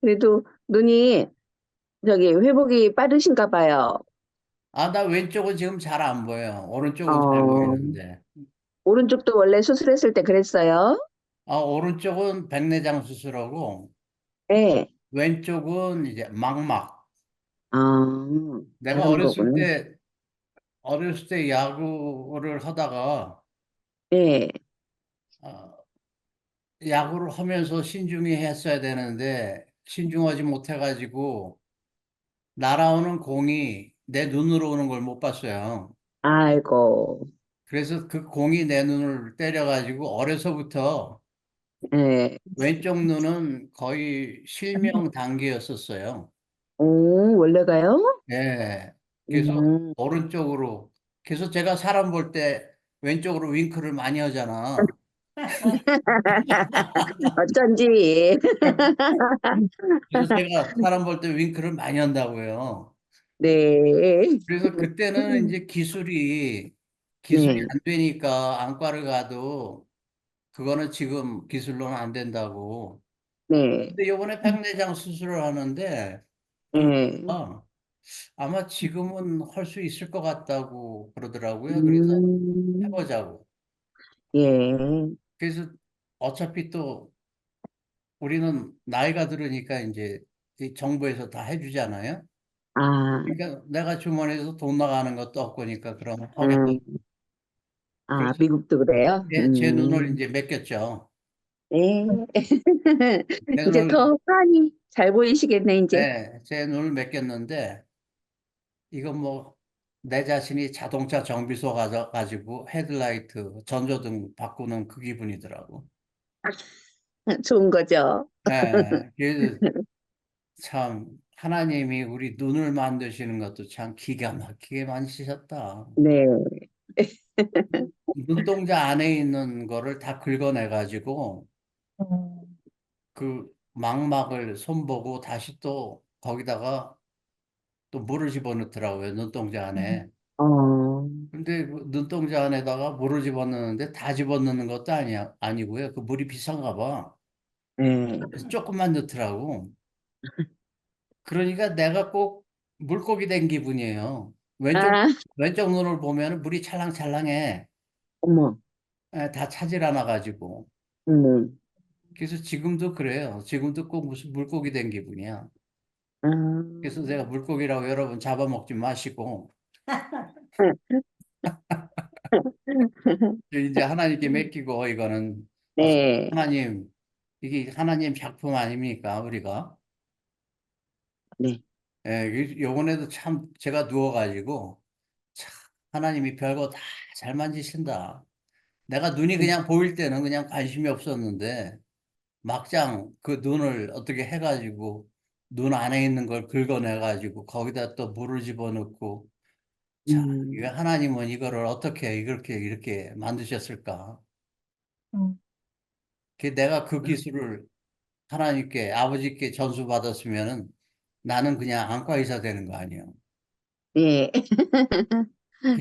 그래도 눈이 저기 회복이 빠르신가 봐요. 아, 나 왼쪽은 지금 잘 안 보여. 오른쪽은 잘 어, 보이는데. 오른쪽도 원래 수술했을 때 그랬어요? 아, 오른쪽은 백내장 수술하고 네. 왼쪽은 이제 망막. 아, 내가 다른 거구나. 어렸을 때 야구를 하다가, 네. 아, 야구를 하면서 신중히 했어야 되는데, 신중하지 못해가지고, 날아오는 공이 내 눈으로 오는 걸 못 봤어요. 아이고, 그래서 그 공이 내 눈을 때려가지고, 어려서부터 네. 왼쪽 눈은 거의 실명 단계였었어요. 오, 원래가요? 예. 그래서 음. 오른쪽으로, 그래서 제가 사람 볼 때 왼쪽으로 윙크를 많이 하잖아. 어쩐지. 그래서 제가 사람 볼 때 윙크를 많이 한다고요. 네. 그래서 그때는 이제 기술이 네, 안 되니까 안과를 가도 그거는 지금 기술로는 안 된다고. 네, 근데 요번에 백내장 수술을 하는데 네. 그거가 아마 지금은 할 수 있을 것 같다고 그러더라고요. 그래서 음, 해보자고. 예. 그래서 어차피 또 우리는 나이가 들으니까 이제 이 정부에서 다 해주잖아요. 아, 그러니까 내가 주머니에서 돈 나가는 것도 없으니까 그러면 하겠다. 음, 아, 그래서 미국도 그래요? 제 눈을 이제 맡겼죠. 네. 제 이제 눈을, 더 빤히 잘 보이시겠네, 이제. 네, 제 눈을 맡겼는데 이건 뭐 내 자신이 자동차 정비소 가지고 헤드라이트, 전조등 바꾸는 그 기분이더라고. 좋은 거죠. 네, 그래서 참 하나님이 우리 눈을 만드시는 것도 참 기가 막히게 만드셨다. 네. 눈동자 안에 있는 거를 다 긁어내가지고 음. 그 망막을 손보고 다시 또 거기다가 또 물을 집어넣더라고요, 눈동자 안에. 어, 근데 그 눈동자 안에다가 물을 집어넣는데 다 집어넣는 것도 아니고요. 그 물이 비싼가 봐. 네. 그래서 조금만 넣더라고. 그러니까 내가 꼭 물고기 된 기분이에요. 아, 왼쪽 눈을 보면 물이 찰랑찰랑해. 어머, 다 차질 않아가지고. 어머. 그래서 지금도 그래요. 지금도 꼭 무슨 물고기 된 기분이야. 아, 그래서 제가 물고기라고 여러분 잡아먹지 마시고, 이제 하나님께 맡기고, 이거는, 네, 하나님, 이게 하나님 작품 아닙니까, 우리가? 네. 예, 요번에도 참 제가 누워가지고, 참, 하나님이 별거 다 잘 만지신다. 내가 눈이 그냥 보일 때는 그냥 관심이 없었는데, 막장 그 눈을 어떻게 해가지고, 눈 안에 있는 걸 긁어내가지고, 거기다 또 물을 집어넣고, 참, 이 음, 하나님은 이거를 어떻게 이렇게 만드셨을까? 음. 내가 그 기술을 하나님께, 아버지께 전수받았으면은 나는 그냥 안과 의사 되는 거 아니에요. 예.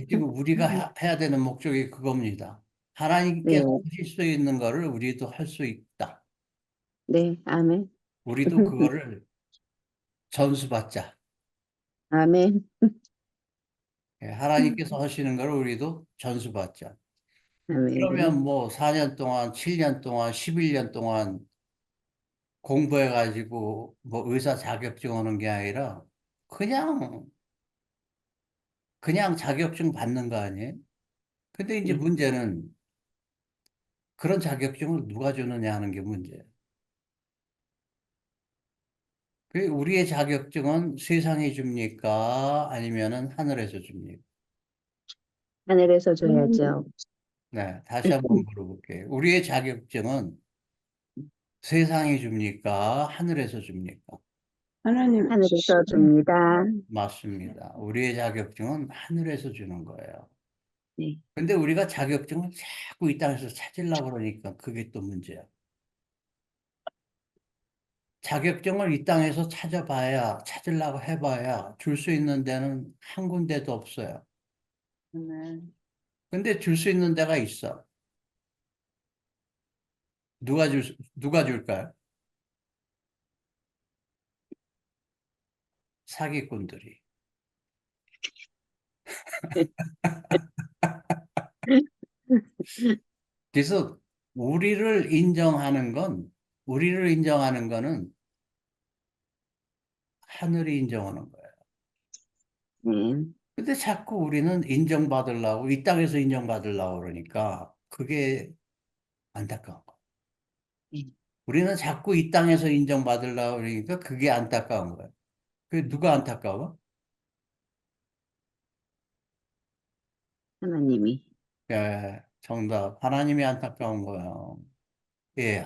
지금 우리가 해야 되는 목적이 그겁니다. 하나님께서 네, 하실 수 있는 거를 우리도 할 수 있다. 네, 아멘. 우리도 그거를 전수받자. 아멘. 하나님께서 하시는 거를 우리도 전수받자. 그러면 아멘. 뭐 4년 동안, 7년 동안, 11년 동안 공부해가지고 뭐 의사 자격증 오는 게 아니라 그냥, 그냥 자격증 받는 거 아니에요? 근데 이제 네, 문제는 그런 자격증을 누가 주느냐 하는 게 문제예요. 우리의 자격증은 세상이 줍니까? 아니면은 하늘에서 줍니까? 하늘에서 줘야죠. 네, 다시 한번 물어볼게요. 우리의 자격증은 세상이 줍니까? 하늘에서 줍니까? 하늘에서 줍니다. 맞습니다. 우리의 자격증은 하늘에서 주는 거예요. 네, 근데 우리가 자격증을 자꾸 이 땅에서 찾으려고 그러니까 그게 또 문제야. 자격증을 이 땅에서 찾으려고 해봐야 줄 수 있는 데는 한 군데도 없어요. 아멘. 근데 줄 수 있는 데가 있어. 누가 줄까요? 사기꾼들이. 그래서 우리를 인정하는 거는 하늘이 인정하는 거예요. 네. 근데 자꾸 우리는 인정받으려고, 이 땅에서 인정받으려고 그러니까 그게 안타까운 거예요. 네. 우리는 자꾸 이 땅에서 인정받으려고 그러니까 그게 안타까운 거예요. 그 누가 안타까워? 하나님이. 예, 정답. 하나님이 안타까운 거예요. 예,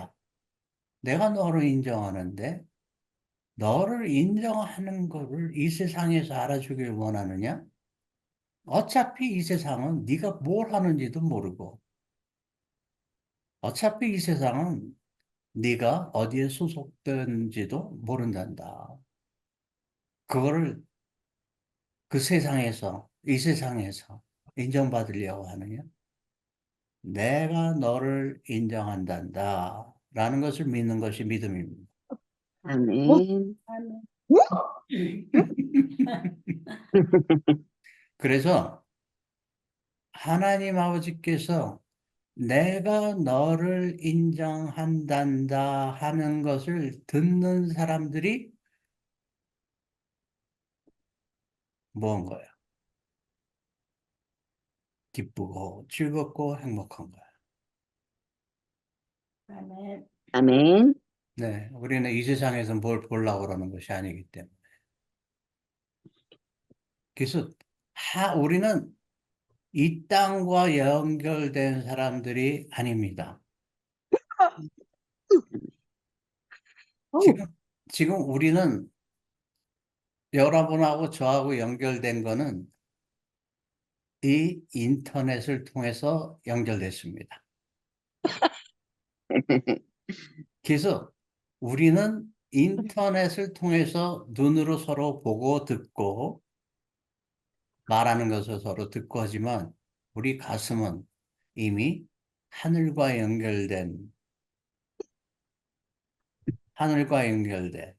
내가 너를 인정하는데 너를 인정하는 거를 이 세상에서 알아주길 원하느냐? 어차피 이 세상은 네가 뭘 하는지도 모르고 어차피 이 세상은 네가 어디에 소속된지도 모른단다. 그거를 이 세상에서 인정받으려고 하느냐? 내가 너를 인정한단다. 라는 것을 믿는 것이 믿음입니다. 아멘. 그래서 하나님 아버지께서 내가 너를 인정한단다 하는 것을 듣는 사람들이 뭔 거야? 기쁘고 즐겁고 행복한 거야. 아멘. 아멘. 네, 우리는 이 세상에서 뭘 보려고 그러는 것이 아니기 때문에. 그래서 우리는 이 땅과 연결된 사람들이 아닙니다. 오, 지금, 지금 우리는 여러분하고 저하고 연결된 거는 이 인터넷을 통해서 연결됐습니다. 그래서 우리는 인터넷을 통해서 눈으로 서로 보고 듣고 말하는 것을 서로 듣고 하지만 우리 가슴은 이미 하늘과 연결된, 하늘과 연결된,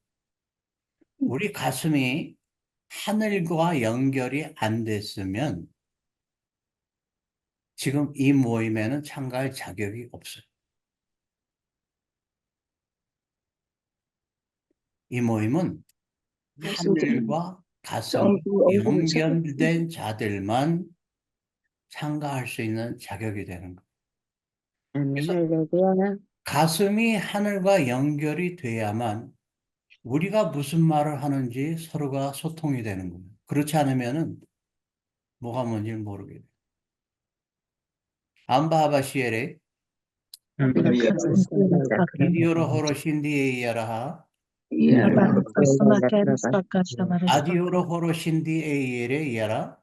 우리 가슴이 하늘과 연결이 안 됐으면 지금 이 모임에는 참가할 자격이 없어요. 이 모임은 하늘과 가슴이 연결된 자들만 참가할 수 있는 자격이 되는 거예요. 아멘. 그래서 할렐루야. 가슴이 하늘과 연결이 돼야만 우리가 무슨 말을 하는지 서로가 소통이 되는 거예요. 그렇지 않으면은 뭐가 뭔지 모르게 돼요. 암바하바시에레 이디오로 호로 신디에이야라하 아디오로 호로 신디에이에레 이야라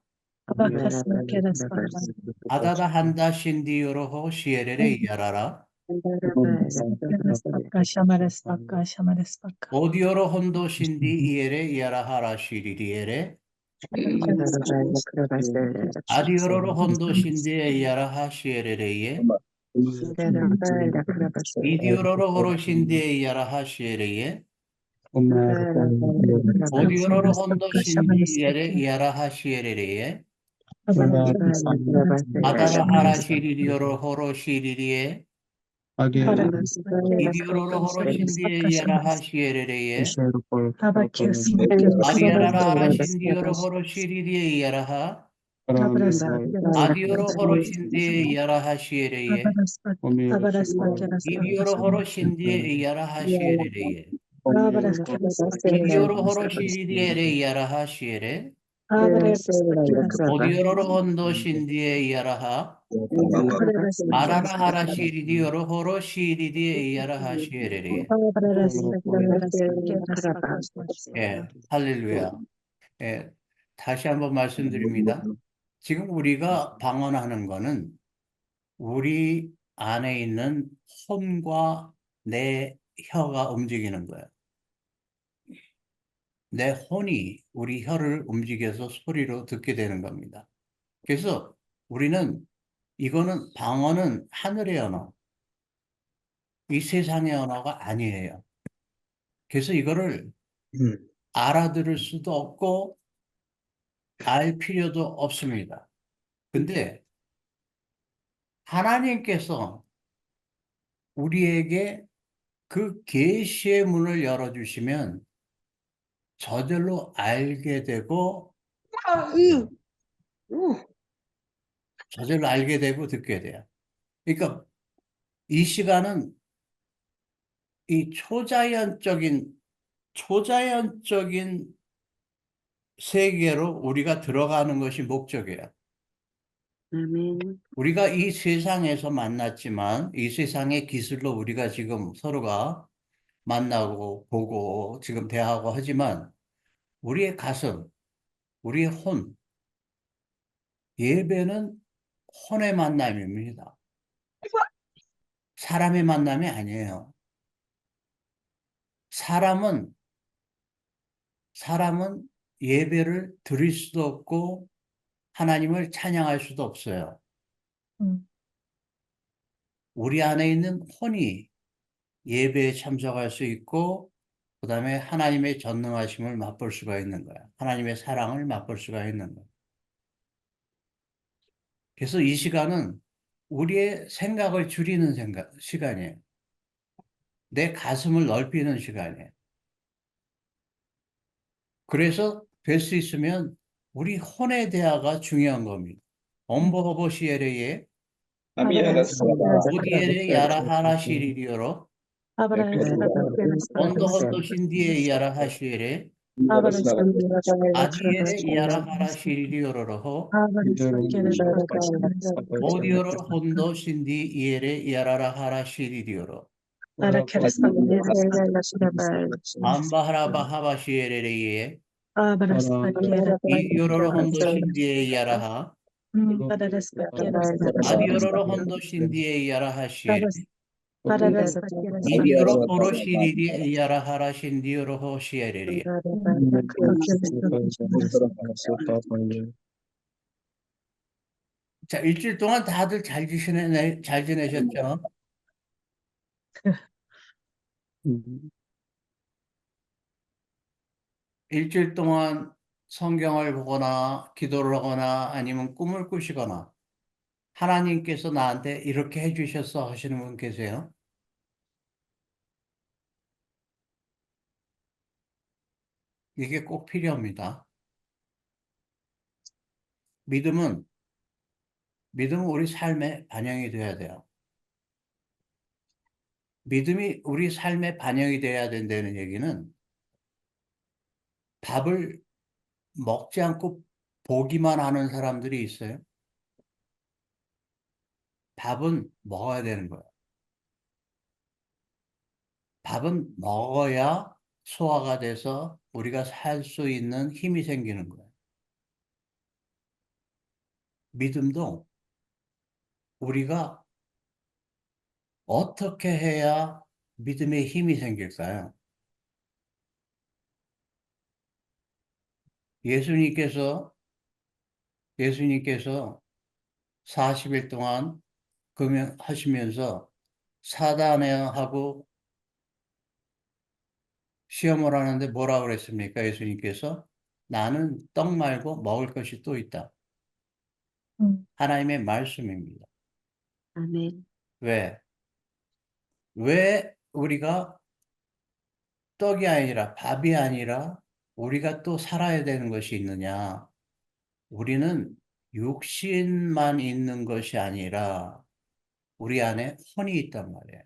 아다다 한다 신디오로 호 시에레레 이야라라 오디오로 혼도 신디 이에레 이야라하라 시리리에레 아디오로 혼도 신디에 이야라하 시에레레이에 이디오로 호로 신디에 이야라하 시에레이에 오디오로 혼도 신디에레 이야라하 시에레레이에 아다라하라 시리리오로 호로 시리리에 이디오로 호로 신디에 이야라하 시에레레이에 아리아라라 신디오로 호로 시리리에 이야라하 아디오로 호로 신디에 이야라하 시에레이에 이디오로 호로 신디에 이야라하 시에레레이에 이디오로 호로 시리리에레 이야라하 시에레 오디오로 혼도 신디에 이야라하 아라라하라 시리디오로 호로 시리디에 이야라하 시에레레 예, 할렐루야. 예, 다시 한번 말씀드립니다. 지금 우리가 방언하는 거는 우리 안에 있는 혼과 내 혀가 움직이는 거예요. 내 혼이 우리 혀를 움직여서 소리로 듣게 되는 겁니다. 그래서 우리는 이거는 방언은 하늘의 언어, 이 세상의 언어가 아니에요. 그래서 이거를 알아들을 수도 없고 알 필요도 없습니다. 근데 하나님께서 우리에게 그 계시의 문을 열어주시면 저절로 알게 되고 듣게 돼요. 저절로 알게 되고 듣게 돼요. 그러니까 이 시간은 이 초자연적인 세계로 우리가 들어가는 것이 목적이에요. 아멘. 우리가 이 세상에서 만났지만 이 세상의 기술로 우리가 지금 서로가 만나고 보고 지금 대하고 하지만 우리의 가슴, 우리의 혼, 예배는 혼의 만남입니다. 사람의 만남이 아니에요. 사람은 사람은 예배를 드릴 수도 없고 하나님을 찬양할 수도 없어요. 음, 우리 안에 있는 혼이 예배에 참석할 수 있고 그다음에 하나님의 전능하심을 맛볼 수가 있는 거야. 하나님의 사랑을 맛볼 수가 있는 거야. 그래서 이 시간은 우리의 생각을 줄이는 시간이에요. 내 가슴을 넓히는 시간이에요. 그래서 될 수 있으면 우리 혼의 대화가 중요한 겁니다. 엄보호보시에레에 오디에레 야라하라시리리오로 온도혼도신디에 야라하시에레 아디에레 야라하라시리리오로호 오디오로 혼도신디 이에레 야라하라시리리오로 암바하라바하바시에레레에 이요로로 혼도신디에 야라하 아디오로로 혼도신디에 야라하시에레 이디오로 호로시리리 야라하라신디오로 호시에레리에 자, 일주일 동안 다들 잘 지내셨죠? 일주일 동안 성경을 보거나 기도를 하거나 아니면 꿈을 꾸시거나 하나님께서 나한테 이렇게 해주셨어 하시는 분 계세요? 이게 꼭 필요합니다. 믿음은 우리 삶에 반영이 돼야 돼요. 믿음이 우리 삶에 반영이 돼야 된다는 얘기는 밥을 먹지 않고 보기만 하는 사람들이 있어요. 밥은 먹어야 되는 거예요. 밥은 먹어야 소화가 돼서 우리가 살 수 있는 힘이 생기는 거예요. 믿음도 우리가 어떻게 해야 믿음의 힘이 생길까요? 예수님께서 40일 동안 금연하시면서 사단하고 시험을 하는데 뭐라 그랬습니까? 예수님께서 나는 떡 말고 먹을 것이 또 있다. 하나님의 말씀입니다. 아멘. 왜? 왜 우리가 떡이 아니라 밥이 아니라 우리가 또 살아야 되는 것이 있느냐? 우리는 육신만 있는 것이 아니라 우리 안에 혼이 있단 말이에요.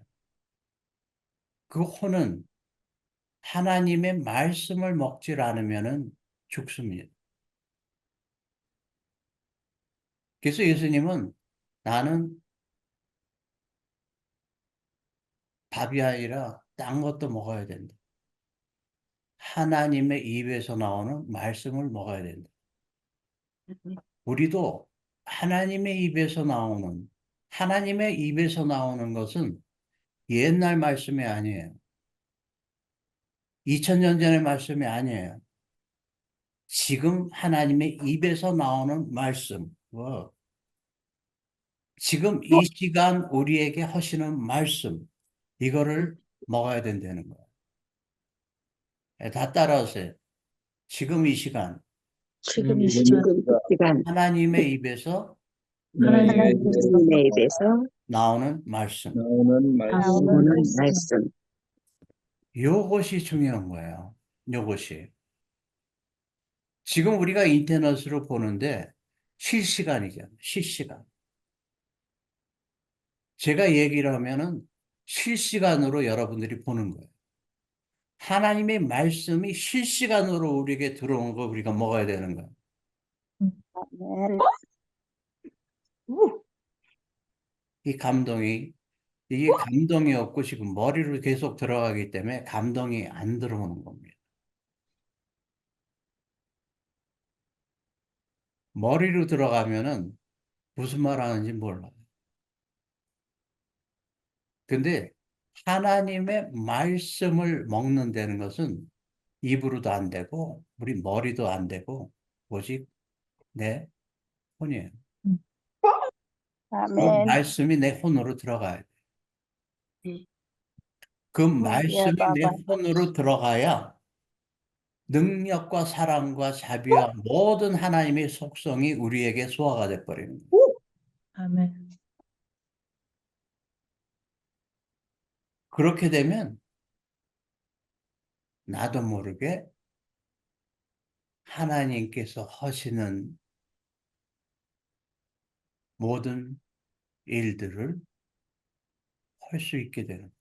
그 혼은 하나님의 말씀을 먹질 않으면 죽습니다. 그래서 예수님은 나는 밥이 아니라 딴 것도 먹어야 된다. 하나님의 입에서 나오는 말씀을 먹어야 된다. 우리도 하나님의 입에서 나오는 것은 옛날 말씀이 아니에요. 2000년 전의 말씀이 아니에요. 지금 하나님의 입에서 나오는 말씀. 지금 이 시간 우리에게 하시는 말씀. 이거를 먹어야 된다는 거예요. 다 따라하세요. 지금 이 시간 지금 이 시간 지금 이 시간 하나님의 입에서 하나님의 입에서 나오는 말씀. 나오는 말씀. 나오는 말씀. 요것이 중요한 거예요. 요것이. 지금 우리가 인터넷으로 보는데 실시간이죠. 실시간. 제가 얘기를 하면은 실시간으로 여러분들이 보는 거예요. 하나님의 말씀이 실시간으로 우리에게 들어오는 거 우리가 먹어야 되는 거예요. 이 감동이, 이게 감동이 없고 지금 머리로 계속 들어가기 때문에 감동이 안 들어오는 겁니다. 머리로 들어가면은 무슨 말 하는지 몰라요. 근데 하나님의 말씀을 먹는다는 것은 입으로도 안 되고 우리 머리도 안 되고 오직 내 혼이에요. 그 아멘. 말씀이 내 혼으로 들어가야 돼. 그 예, 말씀이 내 바바. 혼으로 들어가야 능력과 사랑과 자비와 모든 하나님의 속성이 우리에게 소화가 돼버리는 거예요. 아멘. 그렇게 되면 나도 모르게 하나님께서 하시는 모든 일들을 할 수 있게 되는 거예요.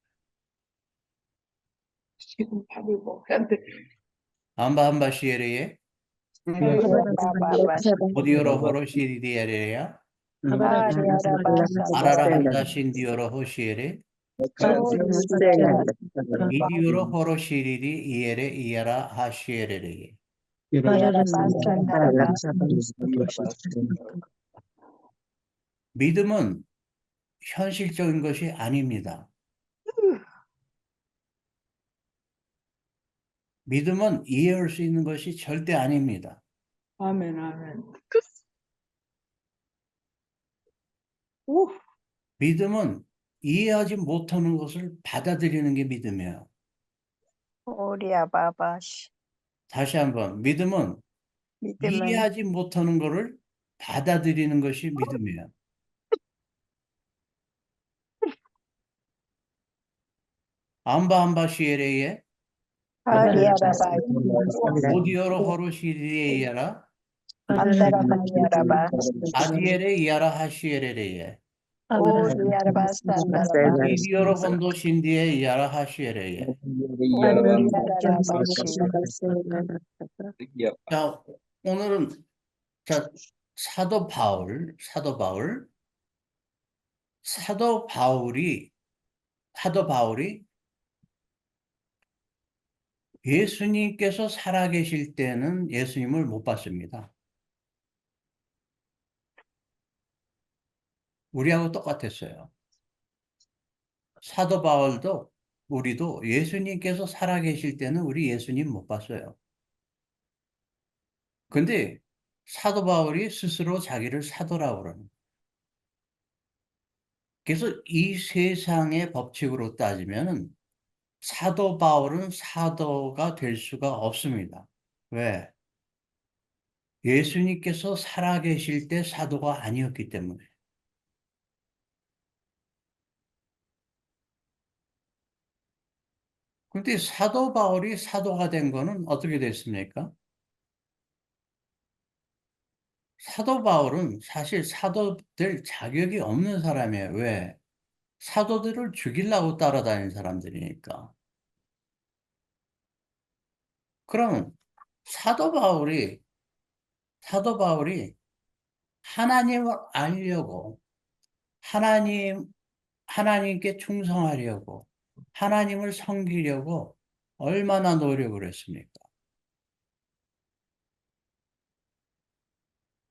지금 밥을 먹어야 돼. 암바 시에레에 예, 바바. 오디오로 호로 시리디에레야 바바리아라바사. 아라라한다 신디오로 호시에레 이디오로 호로 시리디 이에레 이에라 하시에레레 믿음은 현실적인 것이 아닙니다. 믿음은 이해할 수 있는 것이 절대 아닙니다. 아멘, 아멘. 믿음은 이해하지 못하는 것을 받아들이는 게 믿음이에요. 오리아 바바시. 다시 한번, 믿음은 믿음은 이해하지 못하는 것을 받아들이는 것이 믿음이에요. 암바 시에레에 바리아라바. 오디오로 호로 시리디에라 안다라바리아라바. 아디에레 이아라 하시에레레에 오리아라바산다라바. 이디오로 혼도 신디에 이아라 하시에레에. 오리아라바시. 자, 오늘은 자 사도 바울이 예수님께서 살아계실 때는 예수님을 못 봤습니다. 우리하고 똑같았어요. 사도 바울도 우리도 예수님께서 살아계실 때는 우리 예수님 못 봤어요. 근데 사도 바울이 스스로 자기를 사도라고 그러는 거예요. 그래서 이 세상의 법칙으로 따지면 사도 바울은 사도가 될 수가 없습니다. 왜? 예수님께서 살아계실 때 사도가 아니었기 때문에. 그런데 사도 바울이 사도가 된 거는 어떻게 됐습니까? 사도 바울은 사실 사도 될 자격이 없는 사람이에요. 왜? 사도들을 죽이려고 따라다니는 사람들이니까. 그러면 사도 바울이 하나님을 알려고, 하나님께 충성하려고, 하나님을 섬기려고 얼마나 노력을 했습니까?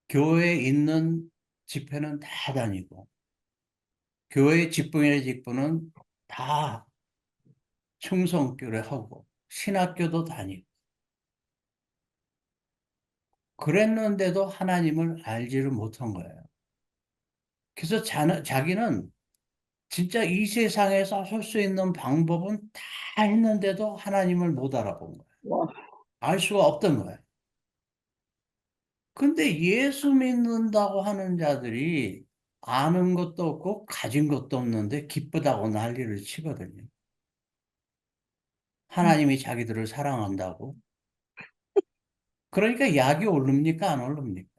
교회에 있는 집회는 다 다니고, 교회 직분은 다 충성교를 하고, 신학교도 다니고, 그랬는데도 하나님을 알지를 못한 거예요. 그래서 자기는 진짜 이 세상에서 할 수 있는 방법은 다 했는데도 하나님을 못 알아본 거예요. 알 수가 없던 거예요. 근데 예수 믿는다고 하는 자들이 아는 것도 없고 가진 것도 없는데 기쁘다고 난리를 치거든요. 하나님이 자기들을 사랑한다고. 그러니까 약이 오릅니까? 안 오릅니까?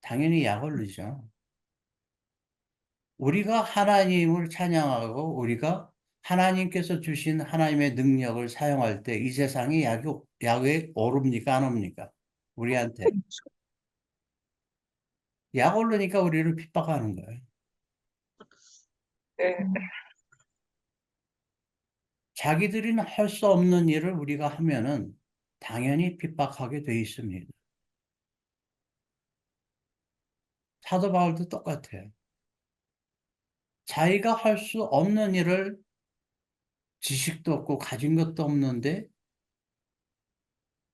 당연히 약 오르죠. 우리가 하나님을 찬양하고 우리가 하나님께서 주신 하나님의 능력을 사용할 때 이 세상에 약이 오릅니까? 안 옵니까? 우리한테. 약 오르니까 우리를 핍박하는 거예요. 네. 자기들이는 할 수 없는 일을 우리가 하면은 당연히 핍박하게 돼 있습니다. 사도 바울도 똑같아요. 자기가 할 수 없는 일을 지식도 없고 가진 것도 없는데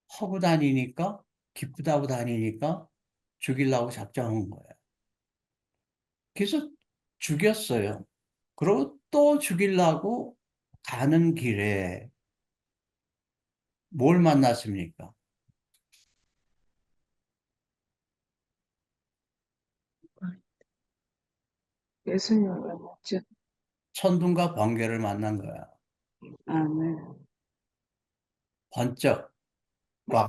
하고 다니니까 기쁘다고 다니니까 죽이려고 작정한 거예요. 그래서 죽였어요. 그리고 또 죽이려고 가는 길에 뭘 만났습니까? 예수님을 만났죠. 천둥과 번개를 만난 거야. 아멘. 번쩍, 꽝.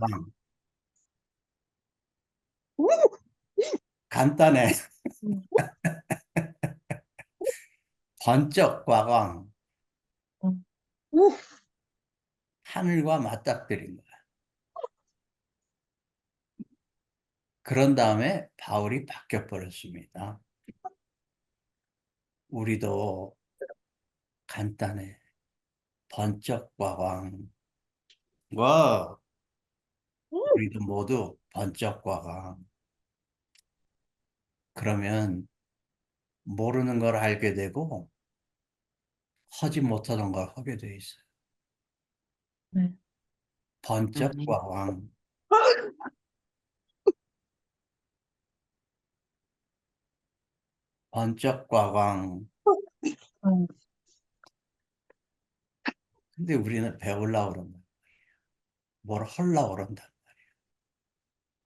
간단해. 번쩍, 꽝. 하늘과 맞닥뜨린 거야. 그런 다음에 바울이 바뀌어 버렸습니다. 우리도 간단해. 번쩍, 꽝. 와, 우리도 모두 번쩍, 꽝. 그러면 모르는 걸 알게 되고 하지 못하던 걸 하게 돼 있어요. 네. 번쩍, 아멘. 꽝. 번쩍, 꽝. 음. 근데 우리는 배우려고 그런다. 뭘 하려고 그런다.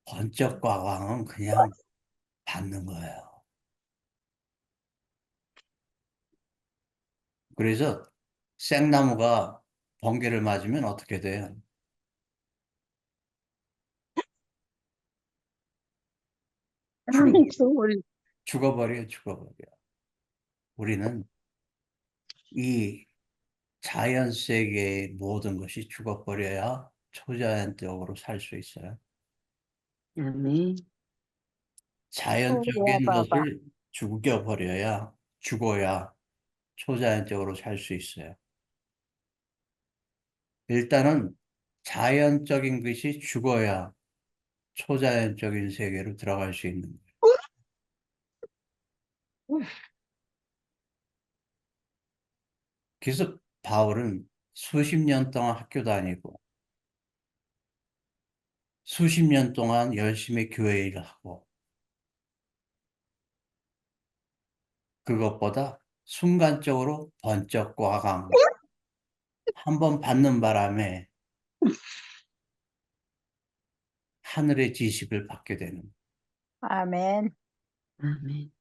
번쩍, 꽝은 그냥 받는 거예요. 그래서 생나무가 번개를 맞으면 어떻게 돼요? 소리. 죽어버려요, 죽어버려. 우리는 이 자연 세계의 모든 것이 죽어버려야 초자연적으로 살 수 있어요. 아멘. 오리야 자연적인 바바. 것을 죽어야 초자연적으로 살 수 있어요. 일단은 자연적인 것이 죽어야 초자연적인 세계로 들어갈 수 있는 거예요. 그래서 바울은 수십 년 동안 학교 다니고 수십 년 동안 열심히 교회 일을 하고 그것보다 순간적으로 번쩍 과강 한 번 받는 바람에 하늘의 지식을 받게 되는 거예요. 아멘. 아멘.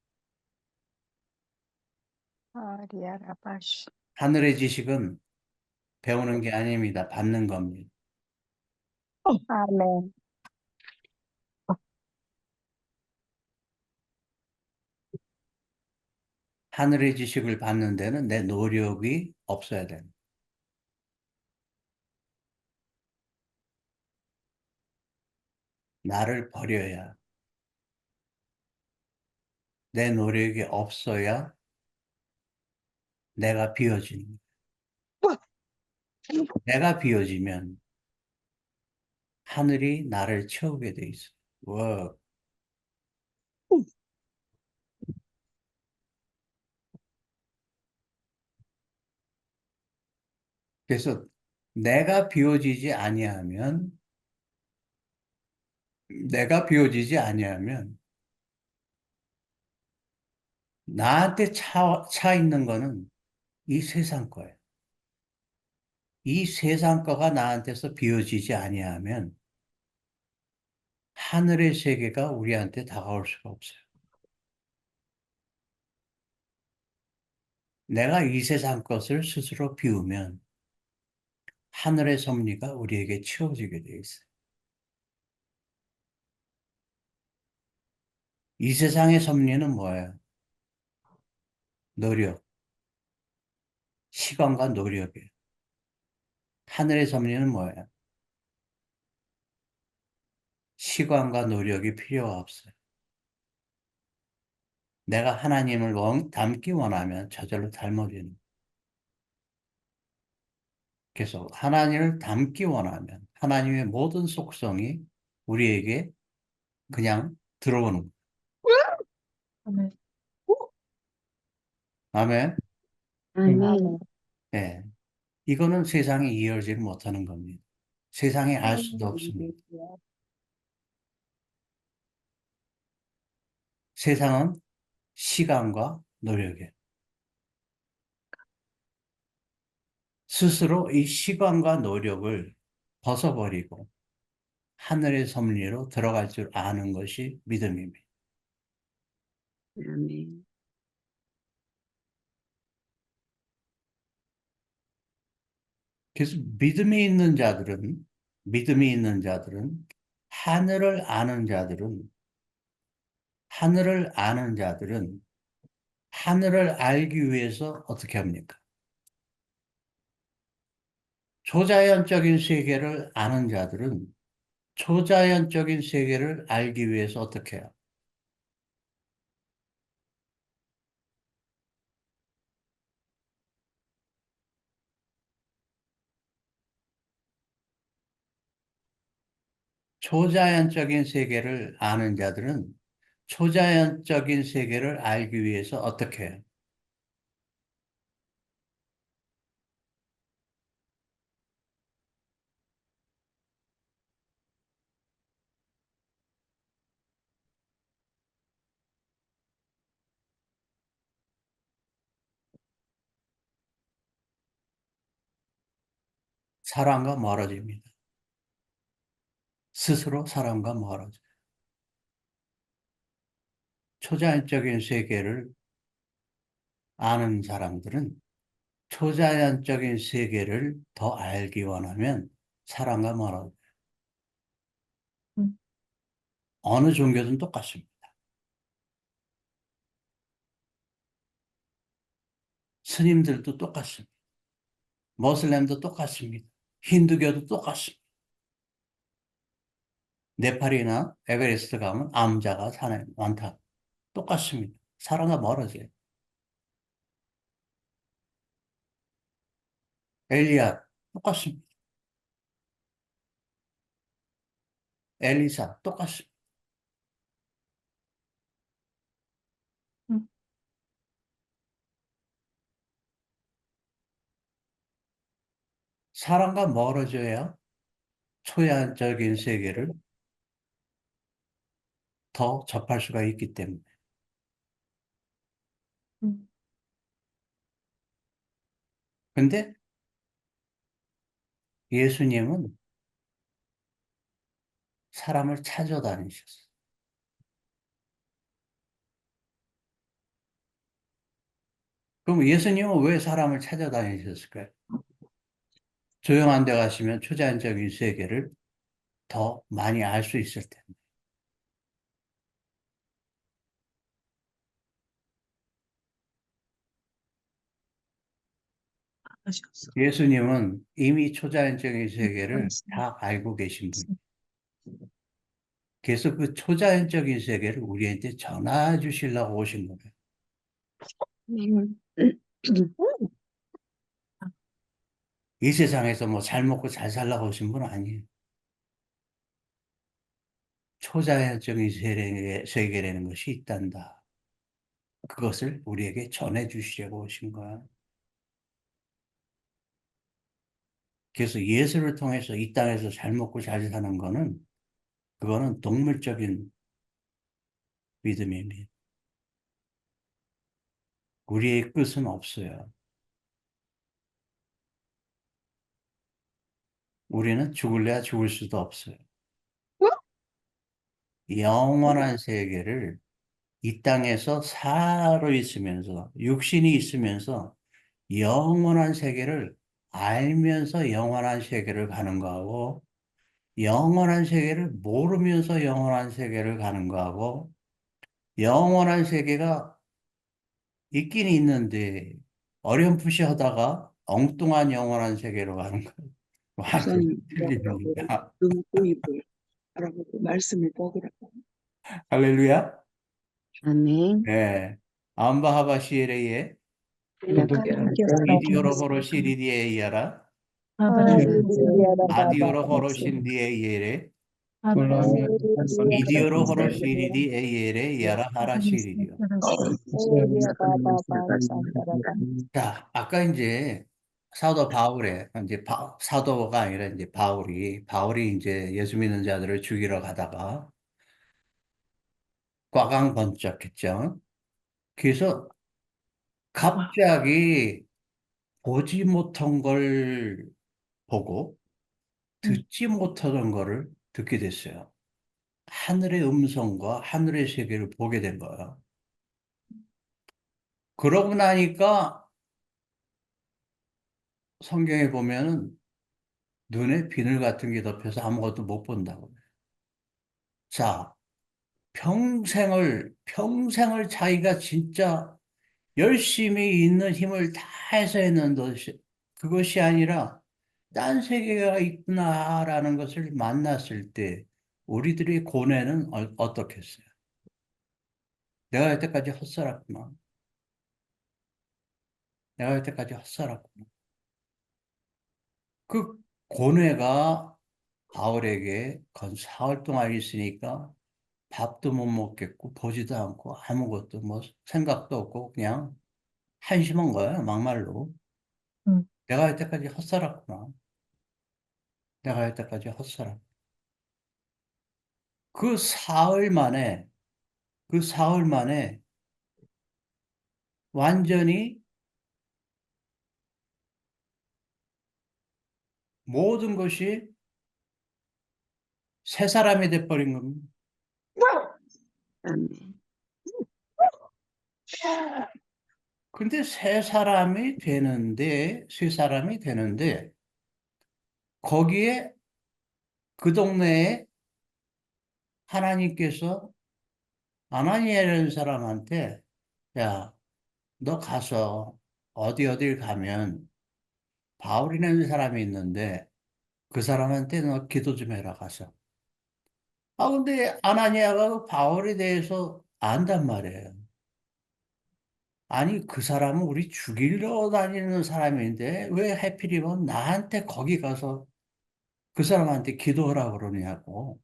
오리야 라바시. 하늘의 지식은 배우는 게 아닙니다. 받는 겁니다. 아멘. 하늘의 지식을 받는 데는 내 노력이 없어야 됩니다. 나를 버려야 내 노력이 없어야 내가 비워지는 거예요. 내가 비워지면 하늘이 나를 채우게 돼 있어요. 와, 그래서 내가 비워지지 아니하면 내가 비워지지 아니하면 나한테 차 있는 거는 이 세상 거예요. 이 세상 거가 나한테서 비워지지 아니하면 하늘의 세계가 우리한테 다가올 수가 없어요. 내가 이 세상 것을 스스로 비우면 하늘의 섭리가 우리에게 치워지게 돼 있어요. 이 세상의 섭리는 뭐예요? 노력, 시간과 노력이에요. 하늘의 섭리는 뭐예요? 시간과 노력이 필요가 없어요. 내가 하나님을 닮기 원하면 저절로 닮아지는 거예요. 그래서 하나님을 닮기 원하면 하나님의 모든 속성이 우리에게 그냥 들어오는 거예요. 아멘. 아멘. 아멘. 예. 이거는 세상에 이해하지 못하는 겁니다. 세상에 알 수도 없습니다. 세상은 시간과 노력이에요. 스스로 이 시간과 노력을 벗어버리고 하늘의 섭리로 들어갈 줄 아는 것이 믿음입니다. 아멘. 그래서 믿음이 있는 자들은, 하늘을 아는 자들은 하늘을 알기 위해서 어떻게 합니까? 초자연적인 세계를 아는 자들은 초자연적인 세계를 알기 위해서 어떻게 해요? 초자연적인 세계를 아는 자들은 초자연적인 세계를 알기 위해서 어떻게 해요? 사람과 멀어집니다. 스스로 사람과 멀어져요. 초자연적인 세계를 아는 사람들은 초자연적인 세계를 더 알기 원하면 사람과 멀어져요. 음. 어느 종교든 똑같습니다. 스님들도 똑같습니다. 모슬렘도 똑같습니다. 힌두교도 똑같습니다. 네팔이나 에베레스트 가면 암자가 산에 많다. 똑같습니다. 사람과 멀어져요. 엘리야 똑같습니다. 엘리사 똑같습니다. 음. 사람과 멀어져야 초자연적인 세계를 더 접할 수가 있기 때문에. 음. 근데 예수님은 사람을 찾아다니셨어요. 그럼 예수님은 왜 사람을 찾아다니셨을까요? 조용한 데 가시면 초자연적인 세계를 더 많이 알 수 있을 텐데. 하셨어. 예수님은 이미 초자연적인 세계를 알았습니다. 다 알고 계신 분이에요. 그래서 그 초자연적인 세계를 우리한테 전해 주시려고 오신 거예요. 음. 이 세상에서 뭐 잘 먹고 잘 살라고 오신 분 아니에요. 초자연적인 세계라는 것이 있단다. 그것을 우리에게 전해 주시려고 오신 거야. 그래서 예수를 통해서 이 땅에서 잘 먹고 잘 사는 거는 그거는 동물적인 믿음입니다. 우리의 끝은 없어요. 우리는 죽을래야 죽을 수도 없어요. 영원한 세계를 이 땅에서 살아 있으면서, 육신이 있으면서 영원한 세계를 알면서 영원한 세계를 가는 거하고, 영원한 세계를 모르면서 영원한 세계를 가는 거하고, 영원한 세계가 있긴 있는데, 어렴풋이 하다가 엉뚱한 영원한 세계로 가는 거 완전히 목사님, 틀린 뭐라고 얘기야. 눈꼬입을 바라보고 말씀을 먹으라고. 할렐루야. 아멘. 네. 암바하바 시에레예, 이디오로 호로 시리디에 이야라, 아디오로 호로 신디에 이에레, 이디오로 호로 시리디에 이에레 이야라 하라 시리디오. 자, 아까 이제 사도 바울의 이제 사도가 아니라 이제 바울이 이제 예수 믿는 자들을 죽이러 가다가 꽈강번쩍했죠. 그래서 갑자기 보지 못한 걸 보고 듣지 못하던 거를 듣게 됐어요. 하늘의 음성과 하늘의 세계를 보게 된 거예요. 그러고 나니까 성경에 보면은 눈에 비늘 같은 게 덮여서 아무것도 못 본다고. 자, 평생을 자기가 진짜 열심히 있는 힘을 다해서 했는 그것이 아니라 딴 세계가 있구나라는 것을 만났을 때 우리들의 고뇌는 어떻겠어요? 내가 여태까지 헛살았구나. 내가 여태까지 헛살았구나. 그 고뇌가 바울에게 건 사흘 동안 있으니까 밥도 못 먹겠고 보지도 않고 아무것도 뭐 생각도 없고 그냥 한심한 거예요, 막말로. 내가 여태까지 헛살았구나. 내가 여태까지 헛살았구나. 그 사흘 만에, 그 사흘 만에 완전히 모든 것이 새 사람이 돼버린 겁니다. 아멘. 근데 새 사람이 되는데, 거기에 그 동네에 하나님께서 아나니아라는 사람한테, 야, 너 가서 어딜 가면 바울이라는 사람이 있는데, 그 사람한테 너 기도 좀 해라, 가서. 근데 아나니아가 그 바울에 대해서 안단 말이에요. 아니, 그 사람은 우리 죽이러 다니는 사람인데, 왜 하필이면 나한테 거기 가서 그 사람한테 기도하라고 그러냐고.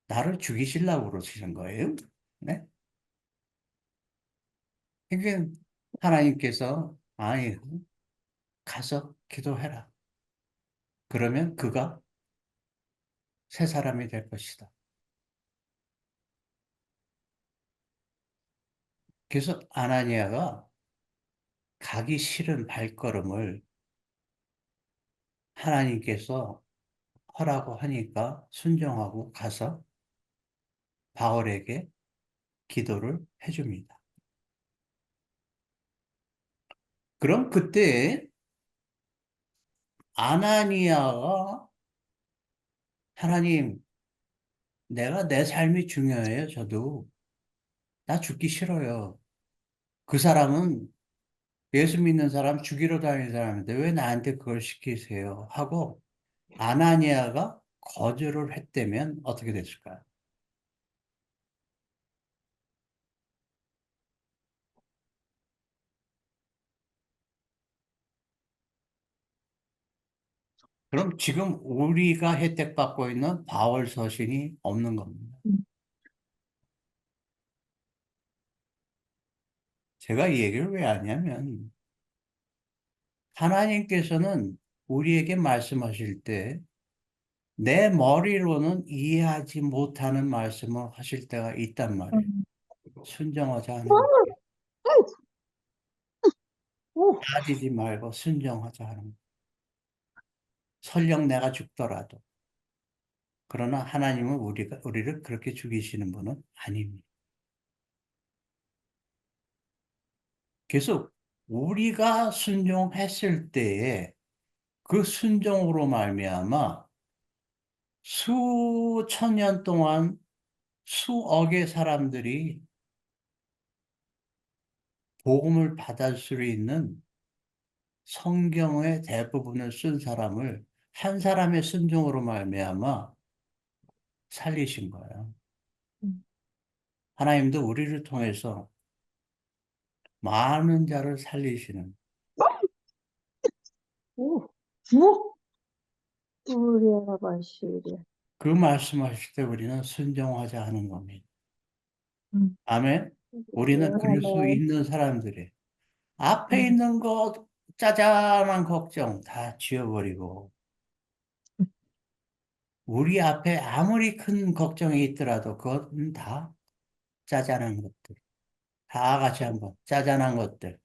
나를 죽이시려고 그러시는 거예요. 네? 그게 하나님께서, 아니, 가서 기도해라. 그러면 그가 새 사람이 될 것이다. 그래서 아나니아가 가기 싫은 발걸음을 하나님께서 하라고 하니까 순종하고 가서 바울에게 기도를 해줍니다. 그럼 그때 아나니아가 하나님, 내가 내 삶이 중요해요. 저도. 나 죽기 싫어요. 그 사람은 예수 믿는 사람 죽이러 다니는 사람인데 왜 나한테 그걸 시키세요? 하고 아나니아가 거절을 했다면 어떻게 됐을까요? 그럼 지금 우리가 혜택받고 있는 바울 서신이 없는 겁니다. 제가 이 얘기를 왜 하냐면 하나님께서는 우리에게 말씀하실 때 내 머리로는 이해하지 못하는 말씀을 하실 때가 있단 말이에요. 순정하지 않은 따지지 말고 순정하자 하는 거. 설령 내가 죽더라도 그러나 하나님은 우리를 그렇게 죽이시는 분은 아닙니다. 계속 우리가 순종했을 때에 그 순종으로 말미암아 수천 년 동안 수억의 사람들이 복음을 받을 수 있는 성경의 대부분을 쓴 사람을 한 사람의 순종으로 말미암아 살리신 거예요. 음. 하나님도 우리를 통해서 많은 자를 살리시는 오, 우리아라바시리아. 그 말씀하실 때 우리는 순종하자 하는 겁니다. 아멘. 우리는 그럴 수 아멘. 있는 사람들이 앞에 있는 것 짜잘한 걱정 다 지워버리고 우리 앞에 아무리 큰 걱정이 있더라도 그것은 다 짜잘한 것들. 다 같이 한번 짜잘한 것들.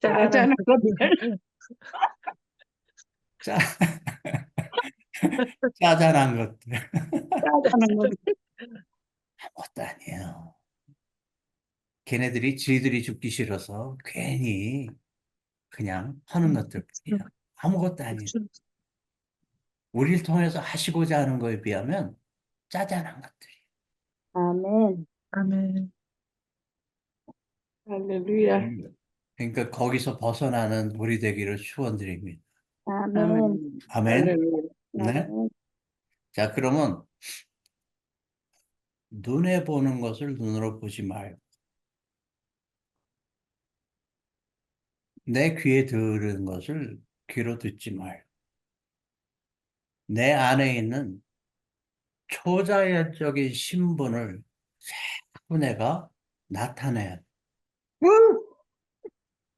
짜잔한 것들. 짜, 짜잘한 것들. 짜잔한 것들. 아무것도 아니에요. 걔네들이 지들이 죽기 싫어서 괜히 그냥 하는 것들 뿐이에요. 아무것도 아니에요. 우리를 통해서 하시고자 하는 거에 비하면 짜잘한 것들이에요. 아멘. 아멘. 할렐루야. 그러니까 거기서 벗어나는 우리 되기를 축원드립니다. 아멘. 아멘. 아멘. 할렐루야. 네. 아멘. 자, 그러면 눈에 보는 것을 눈으로 보지 말고 내 귀에 들은 것을 귀로 듣지 말고 내 안에 있는 초자연적인 신분을 자꾸 내가 나타내야 돼.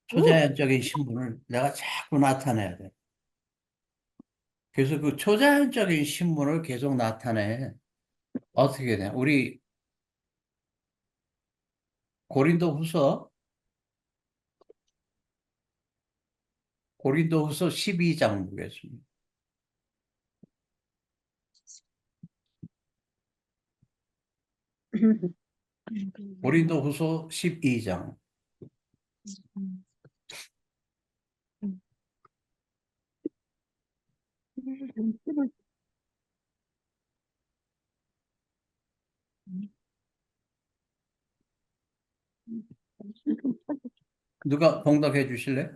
초자연적인 신분을 내가 자꾸 나타내야 돼. 그래서 그 초자연적인 신분을 계속 나타내. 어떻게 돼? 우리 고린도후서 12장 보겠습니다. 고린도후서 12장. 누가 봉독해 주실래?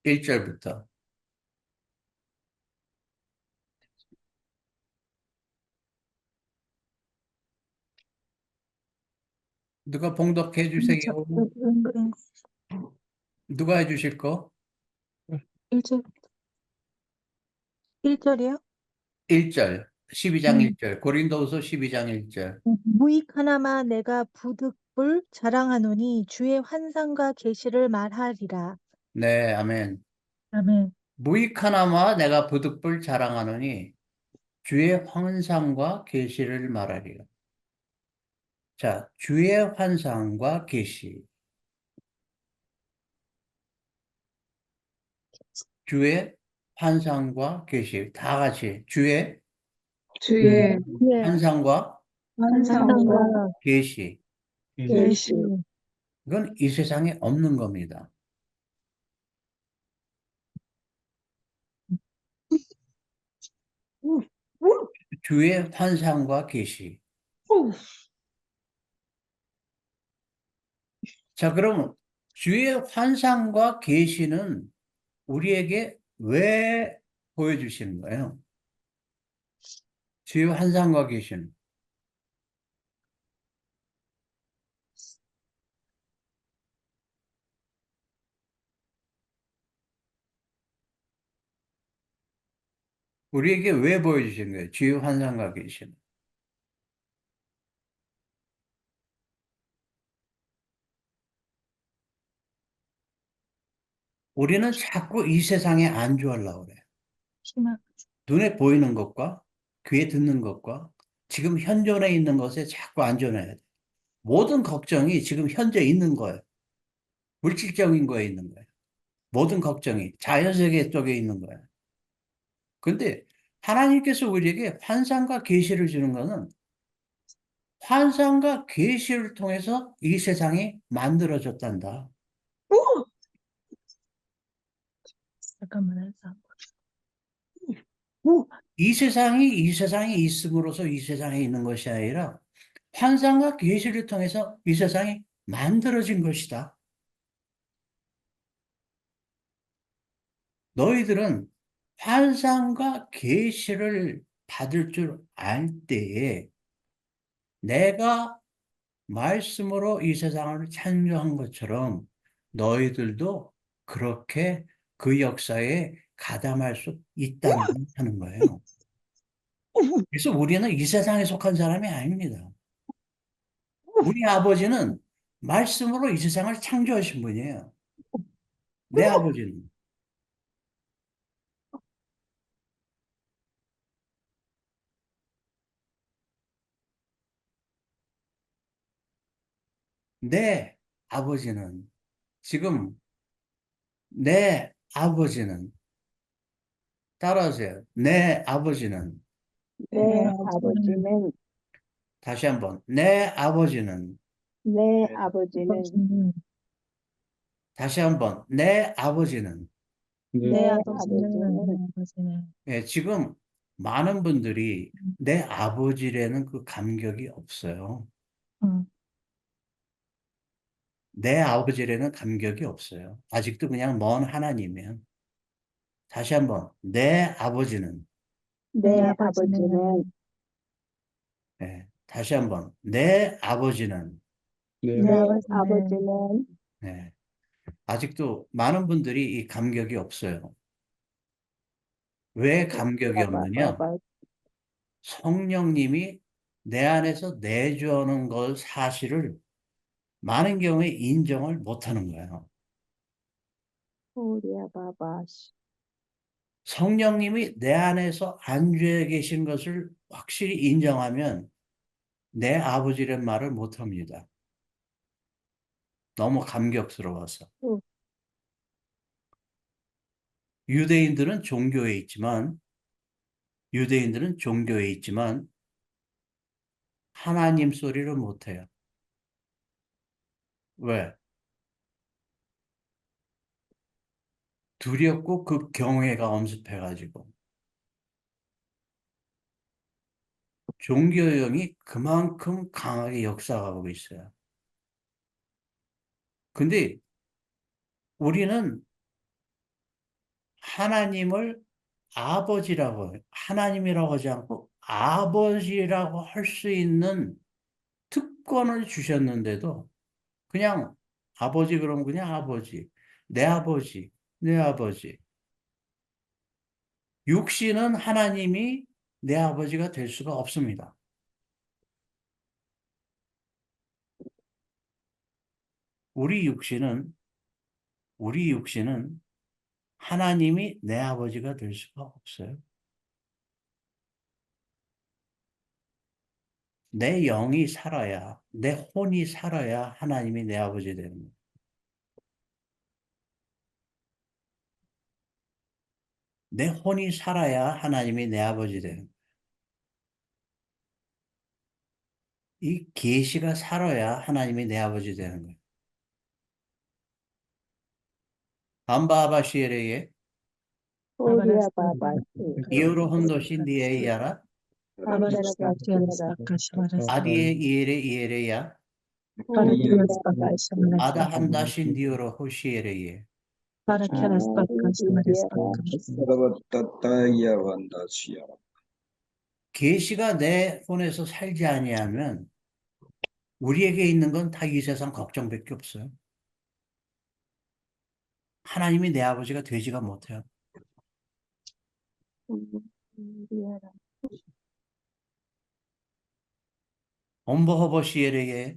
1절부터. 누가 봉독해 주세요. 누가 해 주실 거? 1절, 1절이요? 1절. 12장 1절. 고린도후서 12장 1절. 무익 하나마 내가 부득불 자랑하노니 주의 환상과 계시를 말하리라. 네, 아멘. 아멘. 무익 하나마 내가 부득불 자랑하노니 주의 환상과 계시를 말하리라. 자, 주의 환상과 계시. 주의 환상과 계시. 다 같이 주의 주의 주의 환상과 환상과 계시. 계시. 이건 이 세상에 없는 겁니다. 주의 환상과 계시. 자, 그러면 주의 환상과 계시는 우리에게 왜 보여주시는 거예요? 주의 환상과 계시는. 우리에게 왜 보여주신 거예요? 주의 환상과 계시는. 우리는 자꾸 이 세상에 안주하려고 그래요. 희망. 눈에 보이는 것과 귀에 듣는 것과 지금 현존에 있는 것에 자꾸 안전해야 돼. 모든 걱정이 지금 현재 있는 거예요. 물질적인 거에 있는 거예요. 모든 걱정이 자연세계 쪽에 있는 거야. 근데 하나님께서 우리에게 환상과 계시를 주는 거는 환상과 계시를 통해서 이 세상이 만들어졌단다. 잠깐만 해서. 이 세상이 있음으로써 이 세상에 있는 것이 아니라 환상과 계시를 통해서 이 세상이 만들어진 것이다. 너희들은 환상과 계시를 받을 줄 알 때에 내가 말씀으로 이 세상을 창조한 것처럼 너희들도 그렇게 그 역사에 가담할 수 있다는 하는 거예요. 그래서 우리는 이 세상에 속한 사람이 아닙니다. 우리 아버지는 말씀으로 이 세상을 창조하신 분이에요. 내 아버지는. 내 아버지는 지금 내 아버지는 따라하세요. 내 아버지는 내 아버지는 다시 한번 내 아버지는 내 아버지는 아버지는 다시 한번 내 아버지는 내 내 아버지는 아버지는 내 아버지는 예, 지금 많은 분들이 내 아버지라는 그 감격이 없어요. 응. 내 아버지라는 감격이 없어요. 아직도 그냥 먼 하나님이에요. 다시 한번 내 아버지는 내 아버지는 예, 다시 한번 내 아버지는 내 내 아버지는 아버지는 예, 아직도 많은 분들이 이 감격이 없어요. 왜 감격이 없느냐? 빠바 성령님이 내 안에서 내주하는 것 사실을 많은 경우에 인정을 못하는 거예요. 우리야 바바시 성령님이 내 안에서 안주해 계신 것을 확실히 인정하면 내 아버지란 말을 못합니다. 너무 감격스러워서. 응. 유대인들은 종교에 있지만 하나님 소리를 못해요. 왜? 두렵고 그 경외가 엄습해가지고. 종교형이 그만큼 강하게 역사하고 있어요. 근데 우리는 하나님을 하나님이라고 하지 않고 아버지라고 할 수 있는 특권을 주셨는데도 그냥 아버지 그러면 그냥 아버지, 내 아버지, 내 아버지. 육신은 하나님이 내 아버지가 될 수가 없습니다. 우리 육신은 하나님이 내 아버지가 될 수가 없어요. 내 영이 살아야, 내 혼이 살아야 하나님이 내 아버지 되는 거예요. 내 혼이 살아야 하나님이 내 아버지 되는 거예요. 이 계시가 살아야 하나님이 내 아버지 되는 거예요. 암바바시에레에 우리야 바바시 이오로 혼도신 디에이아라 아디에 이에레야 우리야 바바시 아다 한다신 디오로 호시에레에 Sarvattataya Vandasya. 계시가 내 혼에서 살지 아니하면 우리에게 있는 건 다 이 세상 걱정밖에 없어요. 하나님이 내 아버지가 되지가 못해요. 우리야 엄버허버시에레에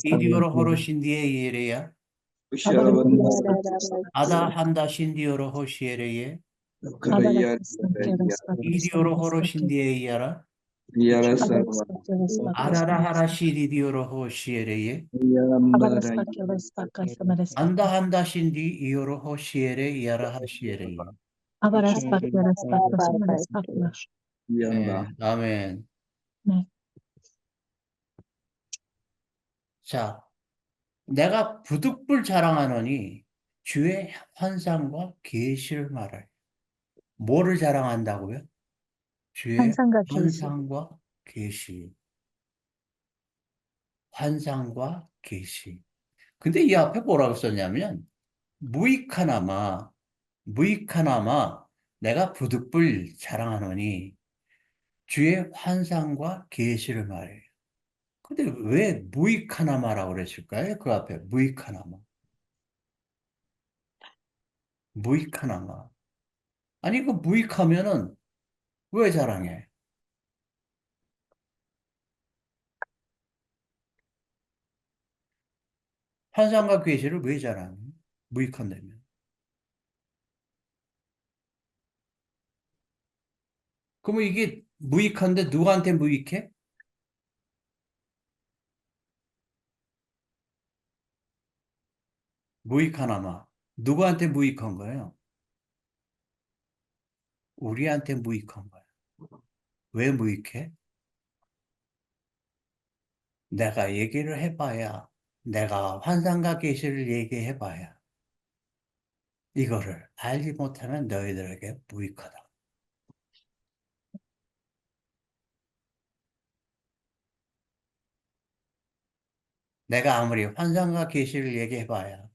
이디오로 호로신디에이에레야 아다 한다신 디오로 호시에레에 이디오로 호로신디에이아라 아라라하라 시리디오로호 시에레예 안다 한다 신디 이오로호 시에레 이아라하 시에레예. 네, 아멘. 네. 자, 내가 부득불 자랑하노니 주의 환상과 계시를 말하여. 뭐를 자랑한다고요? 주의 환상과 계시. 환상과 계시. 환상과 계시. 근데 이 앞에 뭐라고 썼냐면 무익하나마 내가 부득불 자랑하노니 주의 환상과 계시를 말해요. 근데 왜 무익하나마라고 그랬을까요? 그 앞에 무익하나마. 무익하나마. 아니 그 무익하면은 왜 자랑해? 환상과 계시를 왜 자랑해? 무익한다면. 그러면 이게 무익한데 누구한테 무익해? 무익하나마. 누구한테 무익한 거예요? 우리한테 무익한 거야. 왜 무익해? 내가 얘기를 해봐야, 내가 환상과 계시를 얘기해봐야 이거를 알지 못하면 너희들에게 무익하다. 내가 아무리 환상과 계시를 얘기해봐야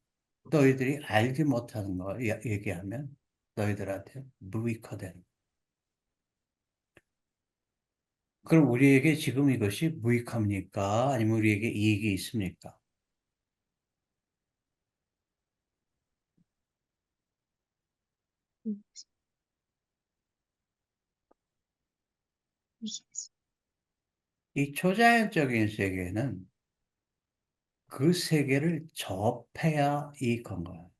너희들이 알지 못하는 거 얘기하면 너희들한테 무익하다는 거야. 그럼 우리에게 지금 이것이 무익합니까? 아니면 우리에게 이익이 있습니까? 이 초자연적인 세계는 그 세계를 접해야 이익한 거야.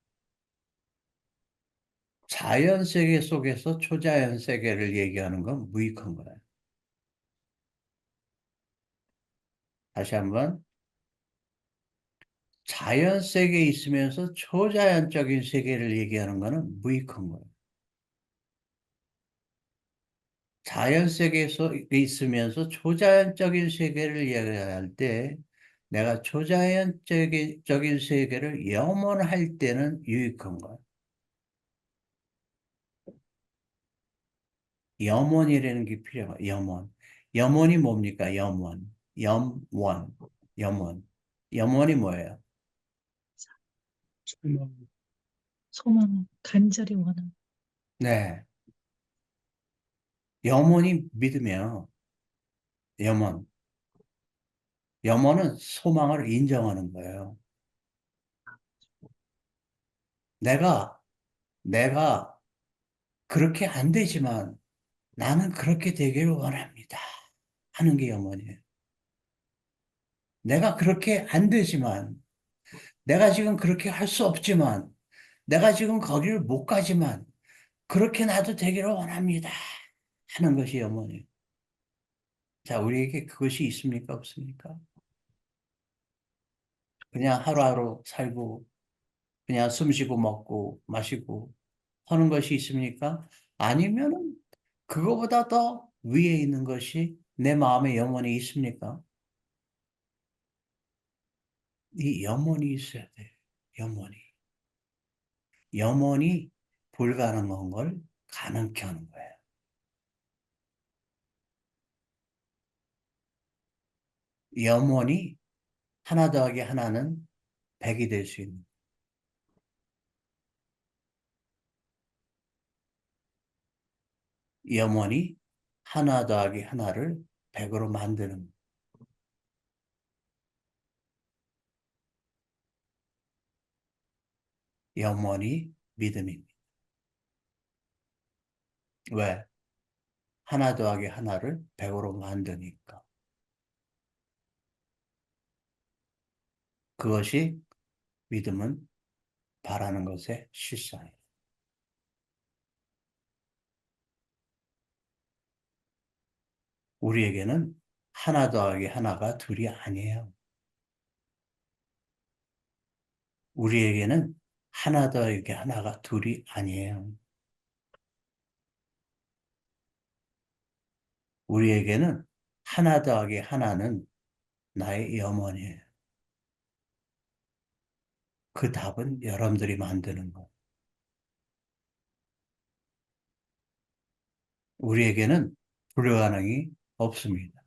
자연 세계 속에서 초자연 세계를 얘기하는 건 무익한 거야. 다시 한번. 자연 세계에 있으면서 초자연적인 세계를 얘기하는 거는 무익한 거예요. 자연 세계에 있으면서 초자연적인 세계를 얘기할 때 내가 초자연적인 세계를 염원할 때는 유익한 거야. 염원이라는 게 필요해. 염원. 염원이 뭡니까? 염원. 염원. 염원. 염원이 뭐예요? 소망, 간절히 원하는. 네. 염원이 믿으면 염원. 염원은 소망을 인정하는 거예요. 내가 그렇게 안 되지만 나는 그렇게 되기를 원합니다. 하는 게 염원이에요. 내가 그렇게 안 되지만, 내가 지금 그렇게 할 수 없지만, 내가 지금 거기를 못 가지만, 그렇게 나도 되기를 원합니다. 하는 것이 염원이에요. 자, 우리에게 그것이 있습니까? 없습니까? 그냥 하루하루 살고, 그냥 숨 쉬고 먹고 마시고 하는 것이 있습니까? 아니면은 그거보다 더 위에 있는 것이 내 마음에 염원이 있습니까? 이 염원이 있어야 돼. 염원이. 염원이 불가능한 걸 가능케 하는 거예요. 염원이 하나 더하기 하나는 100이 될 수 있는. 염원이 하나 더하기 하나를 100으로 만드는. 염원이 믿음입니다. 왜? 하나 더하기 하나를 100으로 만드니까. 그것이 믿음은 바라는 것의 실상이에요. 우리에게는 하나 더하기 하나가 둘이 아니에요. 우리에게는 하나 더하기 하나가 둘이 아니에요. 우리에게는 하나 더하기 하나는 나의 염원이에요. 그 답은 여러분들이 만드는 거. 우리에게는 불가능이 없습니다.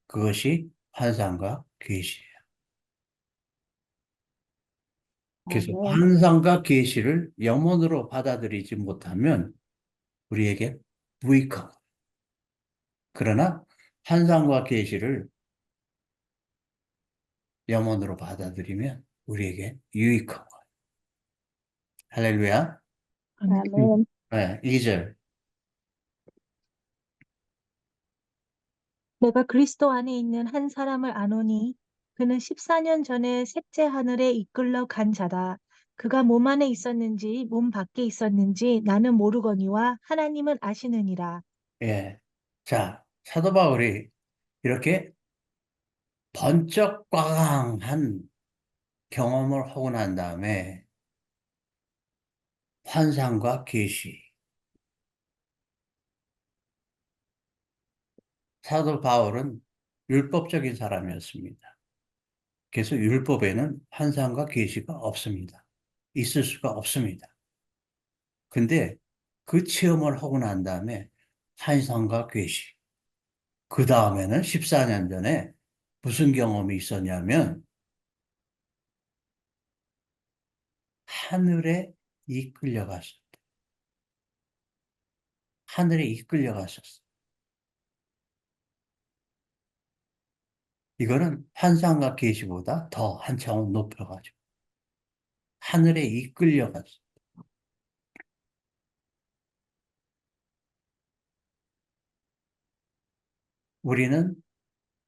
그것이 환상과 계시예요. 그래서 아멘. 환상과 계시를 염원으로 받아들이지 못하면 우리에게 무익한 거예요. 그러나 환상과 계시를 염원으로 받아들이면 우리에게 유익한 거예요. 할렐루야. 아멘. 네, 2절. 내가 그리스도 안에 있는 한 사람을 아노니 그는 14년 전에 셋째 하늘에 이끌러 간 자다. 그가 몸 안에 있었는지 몸 밖에 있었는지 나는 모르거니와 하나님은 아시느니라. 예. 자, 사도 바울이 이렇게 번쩍 꽝한 경험을 하고 난 다음에 환상과 계시. 사도 바울은 율법적인 사람이었습니다. 그래서 율법에는 환상과 계시가 없습니다. 있을 수가 없습니다. 근데 그 체험을 하고 난 다음에 환상과 계시. 그 다음에는 14년 전에 무슨 경험이 있었냐면 하늘에 이끌려갔어. 하늘에 이끌려갔었어. 이거는 환상과 계시보다 더 한 차원 높여가지고 하늘에 이끌려갔어. 우리는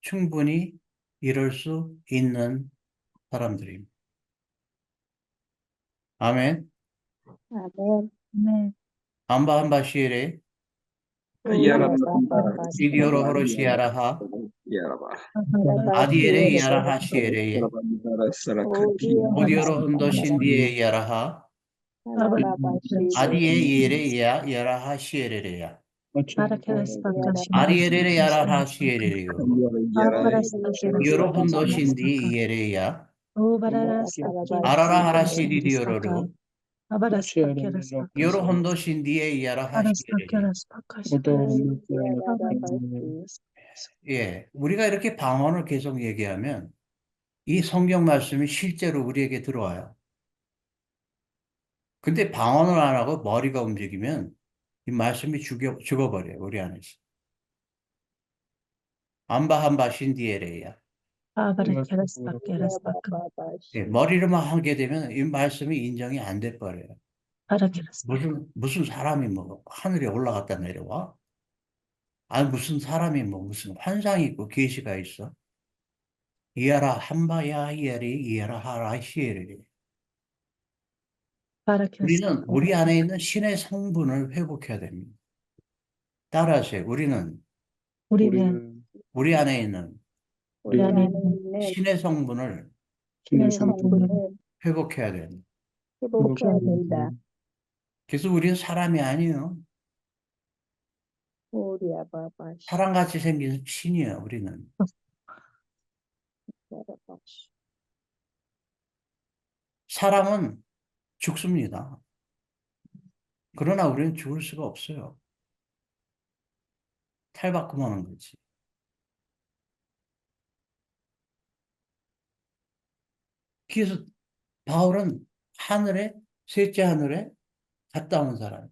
충분히 이럴 수 있는 사람들입니다. 아멘. 아멘. 네. 암바 시에레 비디오로 호로시아라하 아디에레 이아라하 시에레 오디오로 혼도 신디에 이아라하 아디에 이에레 이아 이아라하 시에레레야 바라케라스 바카시마. 아리에레레 야라하 시에레레요 바카라스 이오로 혼도 바카라스 신디 바카. 이에레야 오 바라라스 아라라 하라 바카라스 시디디오로로 아바라스 바카라스 이오로 바카시. 혼도 신디에 이아라하 바라스 시에레레 바카라스 바카시. 예, 우리가 이렇게 방언을 계속 얘기하면 이 성경 말씀이 실제로 우리에게 들어와요. 근데 방언을 안 하고 머리가 움직이면 이 말씀이 죽어버려요, 우리 안에서. 암바함바 신디에레야. 바라케라스 바카라스 바카. 예, 머리로만 하게 되면 이 말씀이 인정이 안 돼 버려요. 바라케라스 바카. 무슨 사람이 뭐 하늘에 올라갔다 내려와? 아니, 무슨 사람이 뭐 무슨 환상이 있고 계시가 있어? 이하라 한바야 이하리 이하라 하라 시에리. 바라케라스 우리는 우리 안에 있는 신의 성분을 회복해야 됩니다. 따라하세요. 우리는 우리는 우리 안에 있는 우리 안에 있는 신의 성분을 신의 성분을 회복해야 됩니다. 회복해야 된다. 그래서 우리는 사람이 아니에요. 오리야 바바시. 사람같이 생긴 신이에요, 우리는. 바바시. 사람은 죽습니다. 그러나 우리는 죽을 수가 없어요. 탈바꿈하는 거지. 그래서 바울은 셋째 하늘에 갔다 온 사람.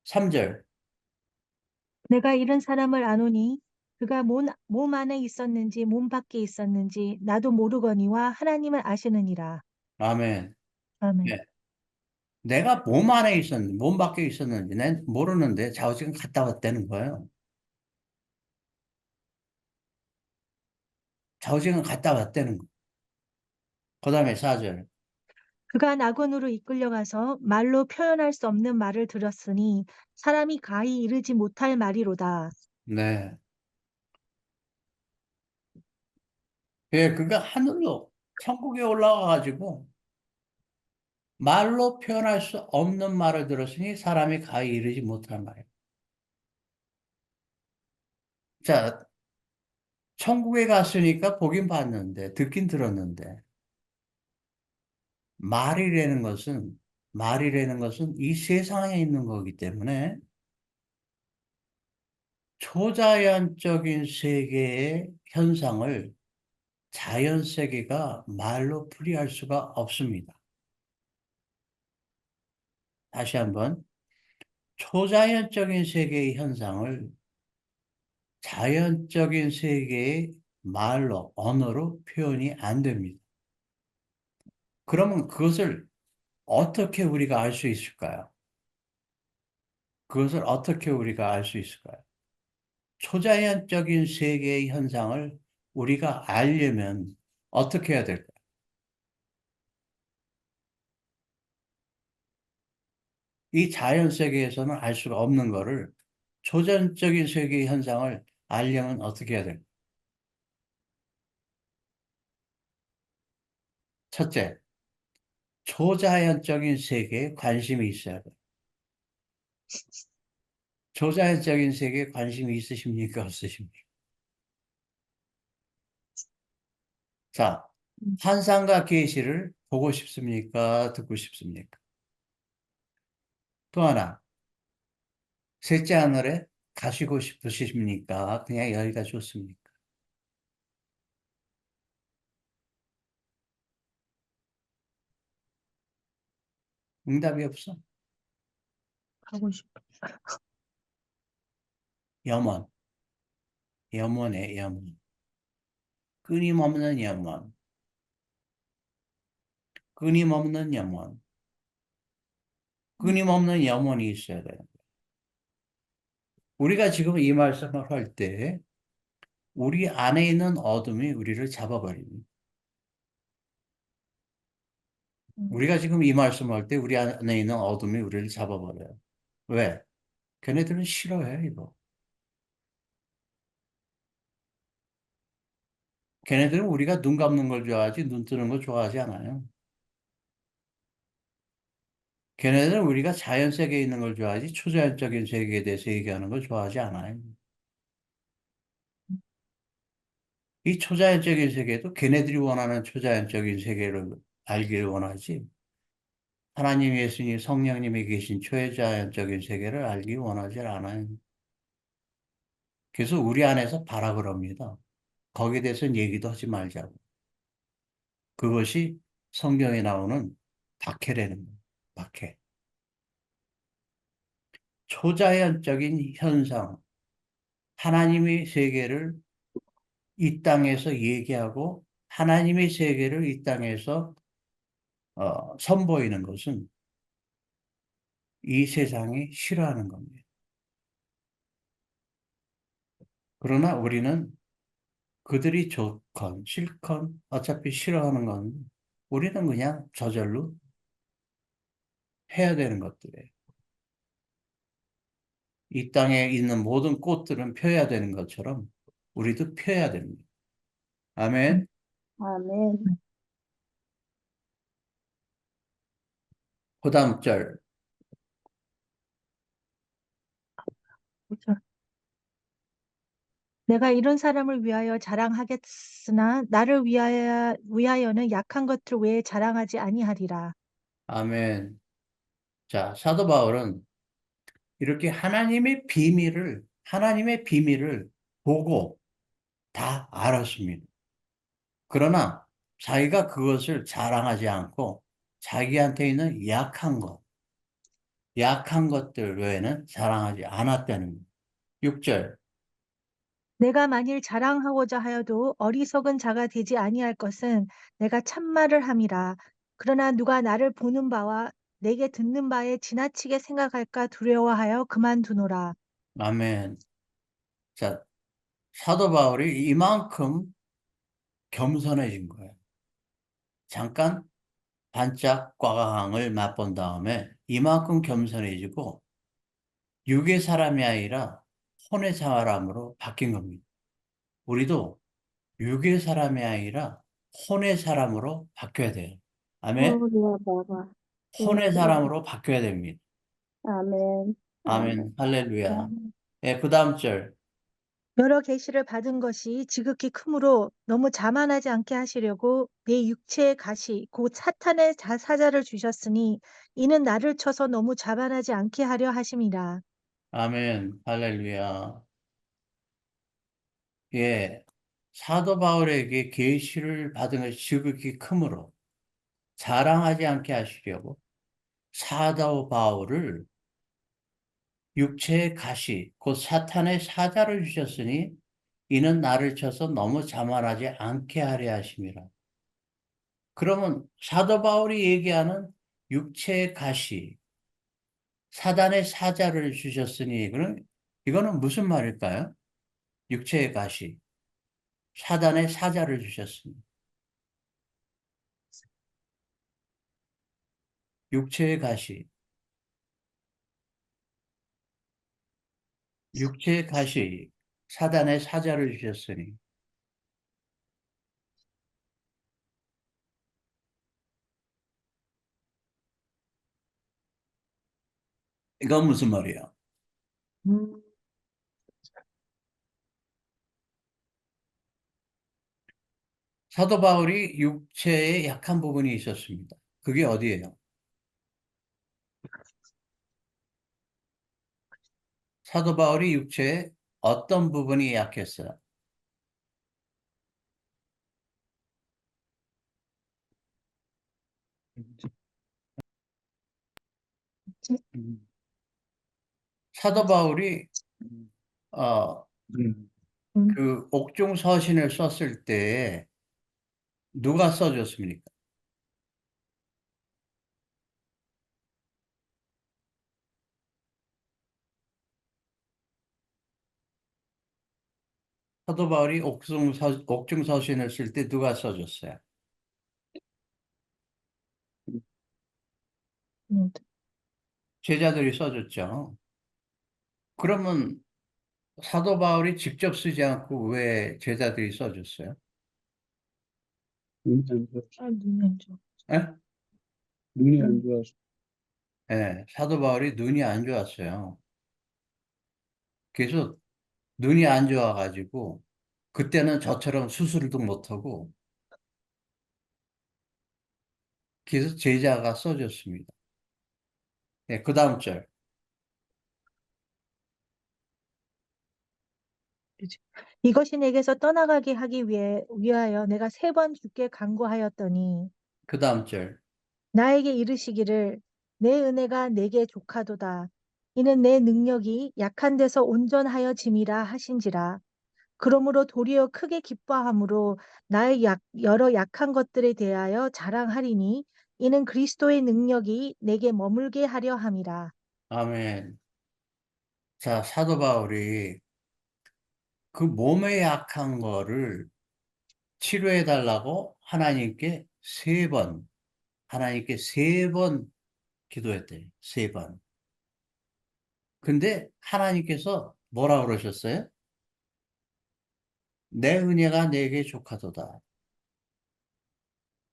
3절. 내가 이런 사람을 아노니 그가 몸 안에 있었는지 몸 밖에 있었는지 나도 모르거니와 하나님을 아시느니라. 아멘. 아멘. 네. 내가 몸 안에 있었는지, 몸 밖에 있었는지, 난 모르는데 좌우지간 갔다 왔다는 거예요. 좌우지간 갔다 왔다는 거. 그 다음에 4절. 그가 낙원으로 이끌려가서 말로 표현할 수 없는 말을 들었으니 사람이 가히 이르지 못할 말이로다. 네. 예, 그가 하늘로 천국에 올라가가지고 말로 표현할 수 없는 말을 들었으니 사람이 가히 이르지 못할 말이에요. 자, 천국에 갔으니까 보긴 봤는데, 듣긴 들었는데, 말이라는 것은 이 세상에 있는 거기 때문에 초자연적인 세계의 현상을 자연 세계가 말로 풀이할 수가 없습니다. 다시 한번, 초자연적인 세계의 현상을 자연적인 세계의 말로, 언어로 표현이 안 됩니다. 그러면 그것을 어떻게 우리가 알 수 있을까요? 그것을 어떻게 우리가 알 수 있을까요? 초자연적인 세계의 현상을 우리가 알려면 어떻게 해야 될까요? 이 자연 세계에서는 알 수가 없는 거를 초자연적인 세계의 현상을 알려면 어떻게 해야 될까요? 첫째, 초자연적인 세계에 관심이 있어야 돼요. 초자연적인 세계에 관심이 있으십니까? 없으십니까? 자, 환상과 계시를 보고 싶습니까? 듣고 싶습니까? 또 하나, 셋째 하늘에 가시고 싶으십니까? 그냥 여기가 좋습니까? 응답이 없어. 가고 싶어. 염원, 염원의 염원. 끊임없는 염원, 끊임없는 염원, 끊임없는 염원이 있어야 돼요. 우리가 지금 이 말씀을 할 때, 우리 안에 있는 어둠이 우리를 잡아버립니다. 우리가 지금 이 말씀을 할 때, 우리 안에 있는 어둠이 우리를 잡아버려요. 왜? 걔네들은 싫어해, 이거. 걔네들은 우리가 눈 감는 걸 좋아하지, 눈 뜨는 걸 좋아하지 않아요. 걔네들은 우리가 자연 세계에 있는 걸 좋아하지, 초자연적인 세계에 대해서 얘기하는 걸 좋아하지 않아요. 이 초자연적인 세계도 걔네들이 원하는 초자연적인 세계를 알기를 원하지, 하나님, 예수님, 성령님이 계신 초자연적인 세계를 알기 원하지 않아요. 그래서 우리 안에서 바라 그럽니다. 거기에 대해서는 얘기도 하지 말자고. 그것이 성경에 나오는 박해라는 거예요. 박해. 초자연적인 현상, 하나님의 세계를 이 땅에서 얘기하고 하나님의 세계를 이 땅에서 선보이는 것은 이 세상이 싫어하는 겁니다. 그러나 우리는 그들이 좋건 싫건 어차피 싫어하는 건 우리는 그냥 저절로 해야 되는 것들이에요. 이 땅에 있는 모든 꽃들은 펴야 되는 것처럼 우리도 펴야 됩니다. 아멘. 아멘. 그 다음 절. 그죠? 내가 이런 사람을 위하여 자랑하겠으나 나를 위하여는 약한 것들 외에 자랑하지 아니하리라. 아멘. 자, 사도 바울은 이렇게 하나님의 비밀을 보고 다 알았습니다. 그러나 자기가 그것을 자랑하지 않고 자기한테 있는 약한 것들 외에는 자랑하지 않았다는 거예요. 6절. 내가 만일 자랑하고자 하여도 어리석은 자가 되지 아니할 것은 내가 참말을 함이라. 그러나 누가 나를 보는 바와 내게 듣는 바에 지나치게 생각할까 두려워하여 그만두노라. 아멘. 자, 사도 바울이 이만큼 겸손해진 거예요. 잠깐 반짝 과강을 맛본 다음에 이만큼 겸손해지고 육의 사람이 아니라 혼의 사람으로 바뀐 겁니다. 우리도 육의 사람이 아니라 혼의 사람으로 바뀌어야 돼요. 아멘? Gloria Baba. 혼의 Gloria. 사람으로 바뀌어야 됩니다. Amen. 아멘. 할렐루야. Amen. 예, 그 다음 절. 여러 계시를 받은 것이 지극히 크므로 너무 자만하지 않게 하시려고 내 육체의 가시 곧 사탄의 사자를 주셨으니 이는 나를 쳐서 너무 자만하지 않게 하려 하심이라. 아멘. 할렐루야. 예. 사도 바울에게 계시를 받은 것이 지극히 크므로 자랑하지 않게 하시려고 사도 바울을 육체의 가시, 곧 사탄의 사자를 주셨으니 이는 나를 쳐서 너무 자만하지 않게 하려 하심이라. 그러면 사도 바울이 얘기하는 육체의 가시, 사단의 사자를 주셨으니 이거는 무슨 말일까요? 육체의 가시, 사단의 사자를 주셨으니. 육체의 가시, 육체의 가시, 사단의 사자를 주셨으니. 이건 무슨 말이야? 음, 사도 바울이 육체에 약한 부분이 있었습니다. 그게 어디예요? 사도 바울이 육체에 어떤 부분이 약했어요? 사도 바울이 어, 음, 그 옥중 서신을 썼을 때 누가 써줬습니까? 사도 바울이 옥중 서신을 쓸 때 누가 써줬어요? 음. 제자들이 써줬죠. 그러면 사도 바울이 직접 쓰지 않고 왜 제자들이 써줬어요? 눈이 안 좋아서. 아, 눈이 안 좋아. 예? 눈이 안 좋아서. 예, 사도 바울이 눈이 안 좋았어요. 그래서 눈이 안 좋아가지고 그때는 저처럼 수술도 못하고 그래서 제자가 써줬습니다. 예, 그 다음 절. 그치. 이것이 내게서 떠나가게 하기 위하여 내가 3번 주께 간구하였더니 그 다음 절. 나에게 이르시기를 내 은혜가 내게 족하도다. 이는 내 능력이 약한 데서 온전하여짐이라 하신지라. 그러므로 도리어 크게 기뻐함으로 나의 여러 약한 것들에 대하여 자랑하리니 이는 그리스도의 능력이 내게 머물게 하려 함이라. 아멘. 자, 사도 바울이 그 몸에 약한 거를 치료해 달라고 하나님께 3번 기도했대요. 3번. 근데 하나님께서 뭐라 그러셨어요? 내 은혜가 내게 족하도다.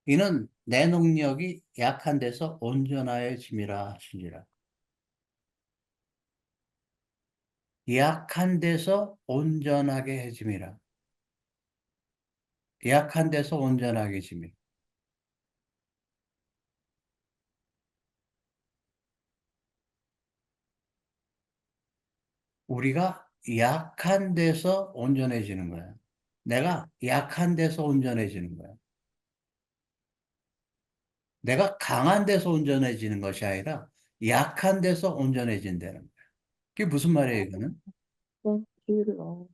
이는 내 능력이 약한 데서 온전하여짐이라 하시니라. 약한 데서 온전하게 해짐이라. 약한 데서 온전하게 해짐이라. 우리가 약한 데서 온전해지는 거야. 내가 약한 데서 온전해지는 거야. 내가 강한 데서 온전해지는 것이 아니라 약한 데서 온전해진다는 거야. 그게 무슨 말이에요, 이거는? Thank you, Lord.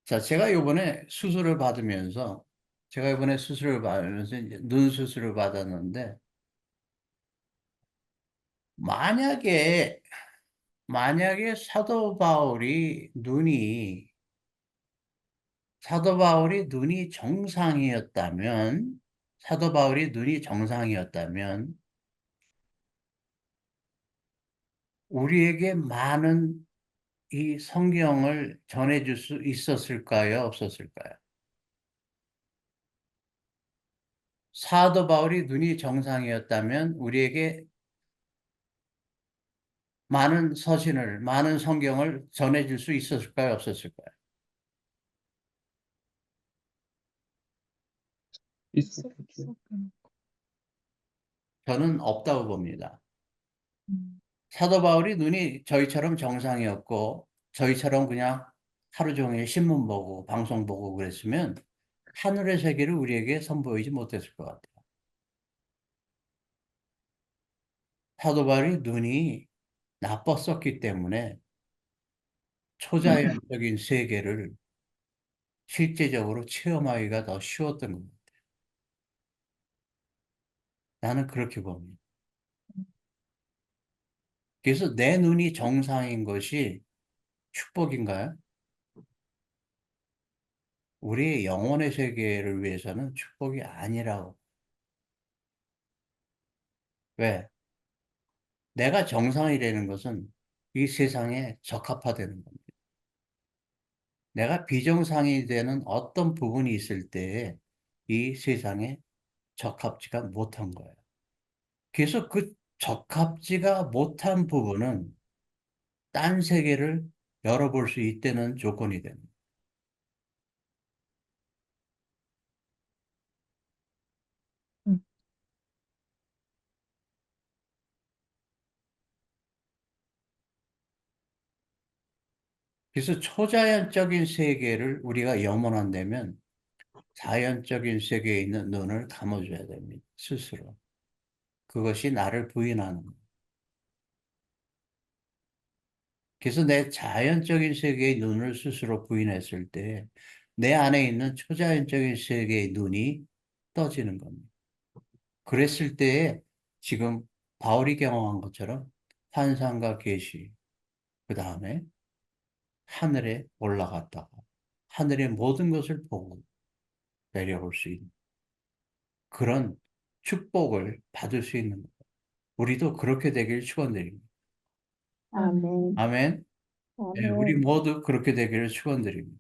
자, 제가 이번에 수술을 받으면서 이제 눈 수술을 받았는데, 만약에, 만약에 사도 바울이 눈이 사도 바울이 눈이 정상이었다면, 사도 바울이 눈이 정상이었다면, 우리에게 많은 이 성경을 전해줄 수 있었을까요? 없었을까요? 사도 바울이 눈이 정상이었다면 우리에게 많은 서신을, 많은 성경을 전해줄 수 있었을까요? 없었을까요? 있었겠죠. 저는 없다고 봅니다. 음. 사도 바울이 눈이 저희처럼 정상이었고, 저희처럼 그냥 하루 종일 신문 보고, 방송 보고 그랬으면 하늘의 세계를 우리에게 선보이지 못했을 것 같아요. 사도 바울이 눈이 나빴었기 때문에 초자연적인 세계를 실제적으로 체험하기가 더 쉬웠던 겁니다. 나는 그렇게 봅니다. 그래서 내 눈이 정상인 것이 축복인가요? 우리의 영혼의 세계를 위해서는 축복이 아니라고. 왜? 내가 정상이라는 것은 이 세상에 적합화되는 겁니다. 내가 비정상이 되는 어떤 부분이 있을 때에 이 세상에 적합지가 못한 거예요. 그래서 그 적합지가 못한 부분은 딴 세계를 열어볼 수 있다는 조건이 됩니다. 음. 그래서 초자연적인 세계를 우리가 염원한다면 자연적인 세계에 있는 눈을 감아줘야 됩니다. 스스로. 그것이 나를 부인하는 거예요. 그래서 내 자연적인 세계의 눈을 스스로 부인했을 때 내 안에 있는 초자연적인 세계의 눈이 떠지는 겁니다. 그랬을 때에 지금 바울이 경험한 것처럼 환상과 계시, 그 다음에 하늘에 올라갔다가 하늘의 모든 것을 보고 내려올 수 있는 그런 축복을 받을 수 있는 거예요. 우리도 그렇게 되길 축원드립니다. 아멘. 아멘. 네, 우리 아멘. 모두 그렇게 되기를 축원드립니다.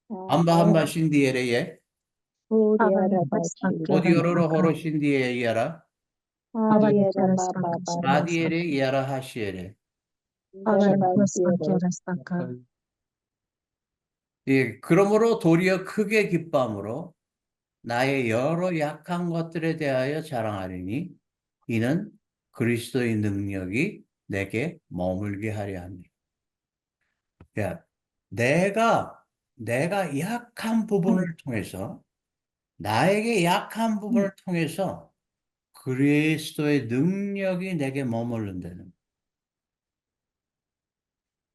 아멘. 암바 신디에레예 우리아라 오디오로로 Abarca, 호로 신디에이아라 아리에라 바바바. 마디에레 이아라 하시에레. 바바바시에레. 예, 그러므로 도리어 크게 기뻐함으로 나의 여러 약한 것들에 대하여 자랑하리니 이는 그리스도의 능력이 내게 머물게 하려 합니다. 야, 내가 약한 부분을 통해서 나에게 약한 부분을 통해서 그리스도의 능력이 내게 머무른다는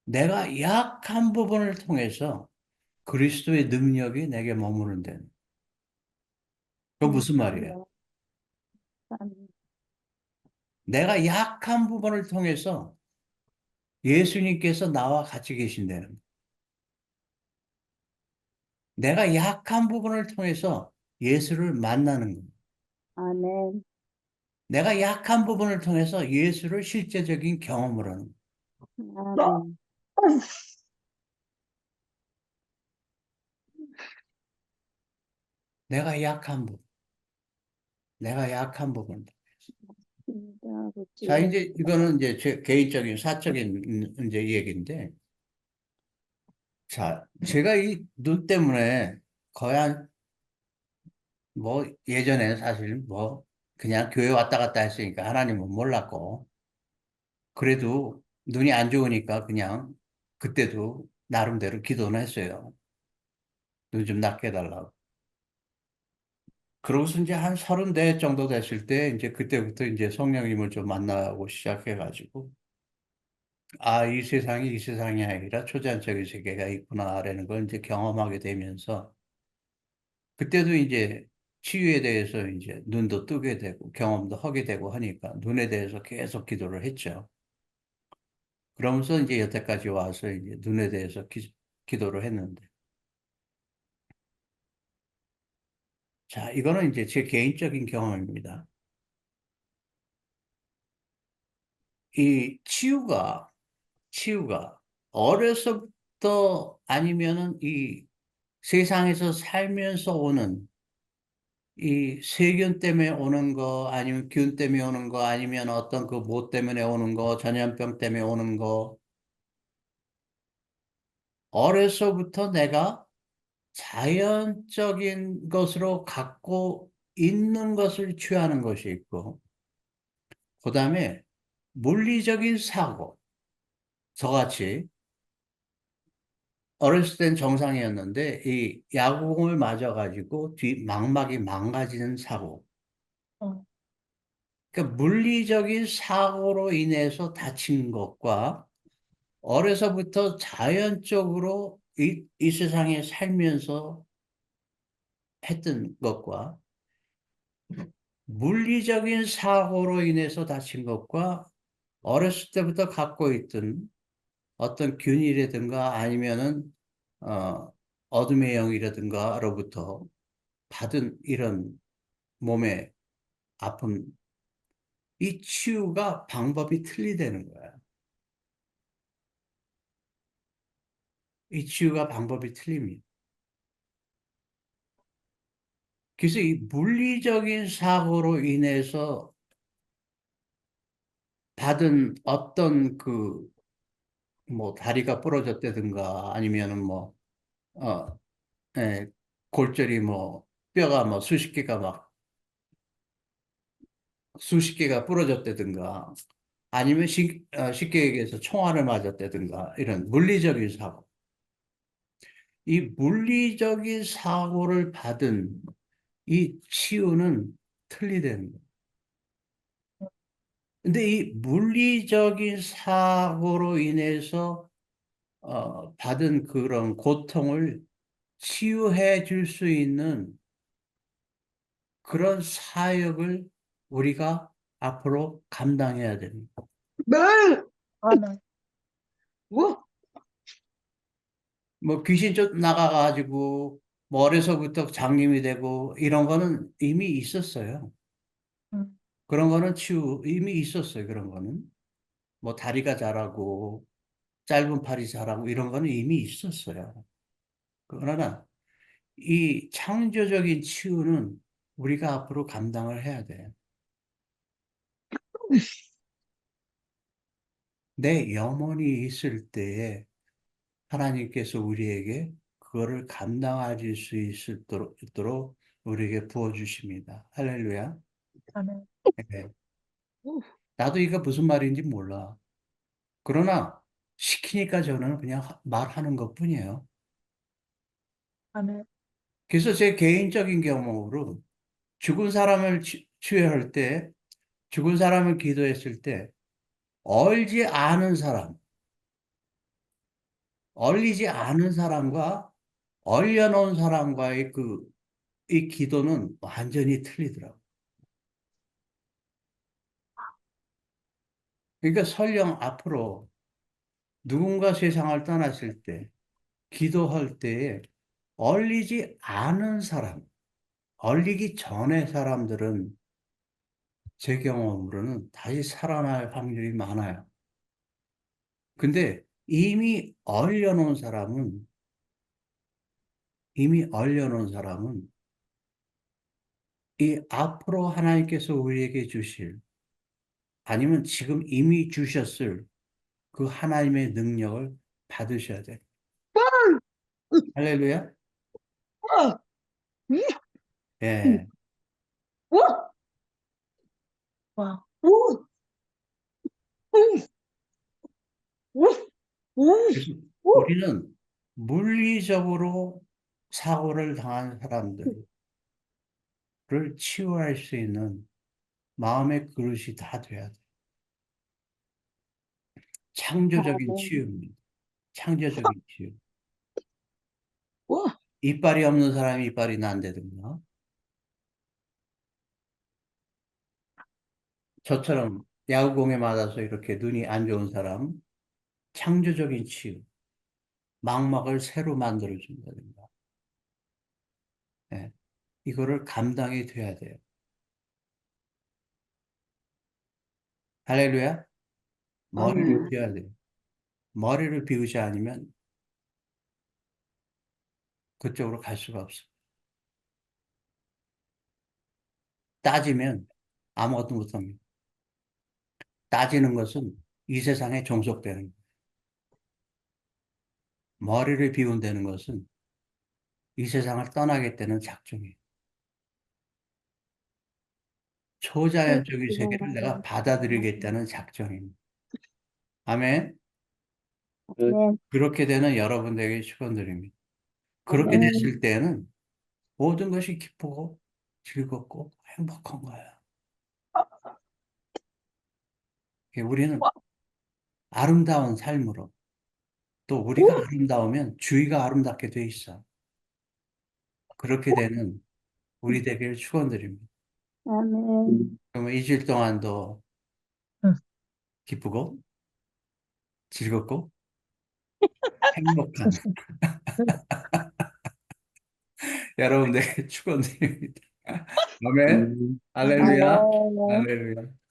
내가 약한 부분을 통해서 그리스도의 능력이 내게 머무른다는 그거 무슨 말이에요? 아멘. 내가 약한 부분을 통해서 예수님께서 나와 같이 계신다는 거예요. 내가 약한 부분을 통해서 예수를 만나는 거예요. 아멘. 내가 약한 부분을 통해서 예수를 실제적인 경험을 하는 거예요. 아멘. 내가 약한 부분. 내가 약한 부분. 자, 이제 이거는 이제 제 개인적인 사적인 이제 얘기인데, 자, 제가 이 눈 때문에 거의 한 뭐 예전에는 사실 뭐 그냥 교회 왔다 갔다 했으니까 하나님은 몰랐고, 그래도 눈이 안 좋으니까 그냥 그때도 나름대로 기도는 했어요. 눈 좀 낫게 해달라고. 그러고서 이제 한 34 정도 됐을 때 이제 그때부터 이제 성령님을 좀 만나고 시작해가지고 아, 이 세상이 이 세상이 아니라 초자연적인 세계가 있구나라는 걸 이제 경험하게 되면서 그때도 이제 치유에 대해서 이제 눈도 뜨게 되고 경험도 하게 되고 하니까 눈에 대해서 계속 기도를 했죠. 그러면서 이제 여태까지 와서 이제 눈에 대해서 기도를 했는데 자, 이거는 이제 제 개인적인 경험입니다. 이 치유가 어려서부터 아니면은 이 세상에서 살면서 오는 이 세균 때문에 오는 거, 아니면 균 때문에 오는 거, 아니면 어떤 그 뭐 때문에 오는 거, 전염병 때문에 오는 거, 어려서부터 내가 자연적인 것으로 갖고 있는 것을 취하는 것이 있고, 그 다음에 물리적인 사고, 저같이 어렸을 땐 정상이었는데, 이 야구공을 맞아가지고 망막이 망가지는 사고, 어, 그러니까 물리적인 사고로 인해서 다친 것과 어려서부터 자연적으로 이 세상에 살면서 했던 것과 물리적인 사고로 인해서 다친 것과 어렸을 때부터 갖고 있던 어떤 균이라든가 아니면은 어둠의 영이라든가로부터 받은 이런 몸의 아픔, 이 치유가 방법이 틀리다는 거야. 이 치유가 방법이 틀립니다. 그래서 이 물리적인 사고로 인해서 받은 어떤 그, 뭐, 다리가 부러졌다든가 아니면은 뭐, 어, 예, 골절이 뭐, 뼈가 뭐 수십 개가 부러졌다든가 아니면 쉽게 얘기해서 총알을 맞았다든가 이런 물리적인 사고. 이 물리적인 사고를 받은 이 치유는 틀리다는 거예요. 근데 이 물리적인 사고로 인해서 받은 그런 고통을 치유해 줄 수 있는 그런 사역을 우리가 앞으로 감당해야 됩니다. 아멘. 뭐 귀신 쫓 나가가지고 뭐 어려서부터 장님이 되고 이런 거는 이미 있었어요. 음, 그런 거는 이미 있었어요. 그런 거는 뭐 다리가 자라고 짧은 팔이 자라고 이런 거는 이미 있었어요. 그러나 이 창조적인 치유는 우리가 앞으로 감당을 해야 돼요. 내 영혼이 있을 때에 하나님께서 우리에게 그거를 감당할 수 있도록 우리에게 부어주십니다. 할렐루야. 아멘. 네. 나도 이거 무슨 말인지 몰라. 그러나 시키니까 저는 그냥 말하는 것뿐이에요. 아멘. 그래서 제 개인적인 경험으로 죽은 사람을 치유할 때, 죽은 사람을 기도했을 때, 얼지 않은 사람, 얼리지 않은 사람과 얼려놓은 사람과의 이 기도는 완전히 틀리더라고요. 그러니까 설령 앞으로 누군가 세상을 떠났을 때, 기도할 때에 얼리지 않은 사람, 얼리기 전의 사람들은 제 경험으로는 다시 살아날 확률이 많아요. 근데 이미 얼려놓은 사람은 이 앞으로 하나님께서 우리에게 주실, 아니면 지금 이미 주셨을 그 하나님의 능력을 받으셔야 돼. 할렐루야. 예. 와, 그래서 우리는 물리적으로 사고를 당한 사람들을 치유할 수 있는 마음의 그릇이 다 돼야 돼. 창조적인 아멘. 치유입니다. 창조적인 치유. 이빨이 없는 사람이 이빨이 난다든가, 저처럼 야구공에 맞아서 이렇게 눈이 안 좋은 사람, 창조적인 치유, 망막을 새로 만들어준다든가. 예. 이거를 감당이 돼야 돼요. 할렐루야. 머리를 아멘. 비워야 돼요. 머리를 비우지 않으면 그쪽으로 갈 수가 없어. 따지면 아무것도 못합니다. 따지는 것은 이 세상에 종속되는 거예요. 머리를 비운다는 것은 이 세상을 떠나겠다는 작정이에요. 초자연적인 세계를 내가 받아들이겠다는 작정입니다. 아멘. 아멘. 그렇게 되는 여러분들에게 축원드립니다. 그렇게 아멘. 됐을 때는 모든 것이 기쁘고 즐겁고 행복한 거예요. 우리는 아름다운 삶으로 또 우리가 아름다우면 주위가 아름답게 돼 있어. 그렇게 되는 우리 되기를 축원드립니다. 아멘. 그러면 일주일 동안도 응. 기쁘고 즐겁고 행복한 여러분들에게 축원드립니다. 아멘. 할렐루야. 아멘. 할렐루야.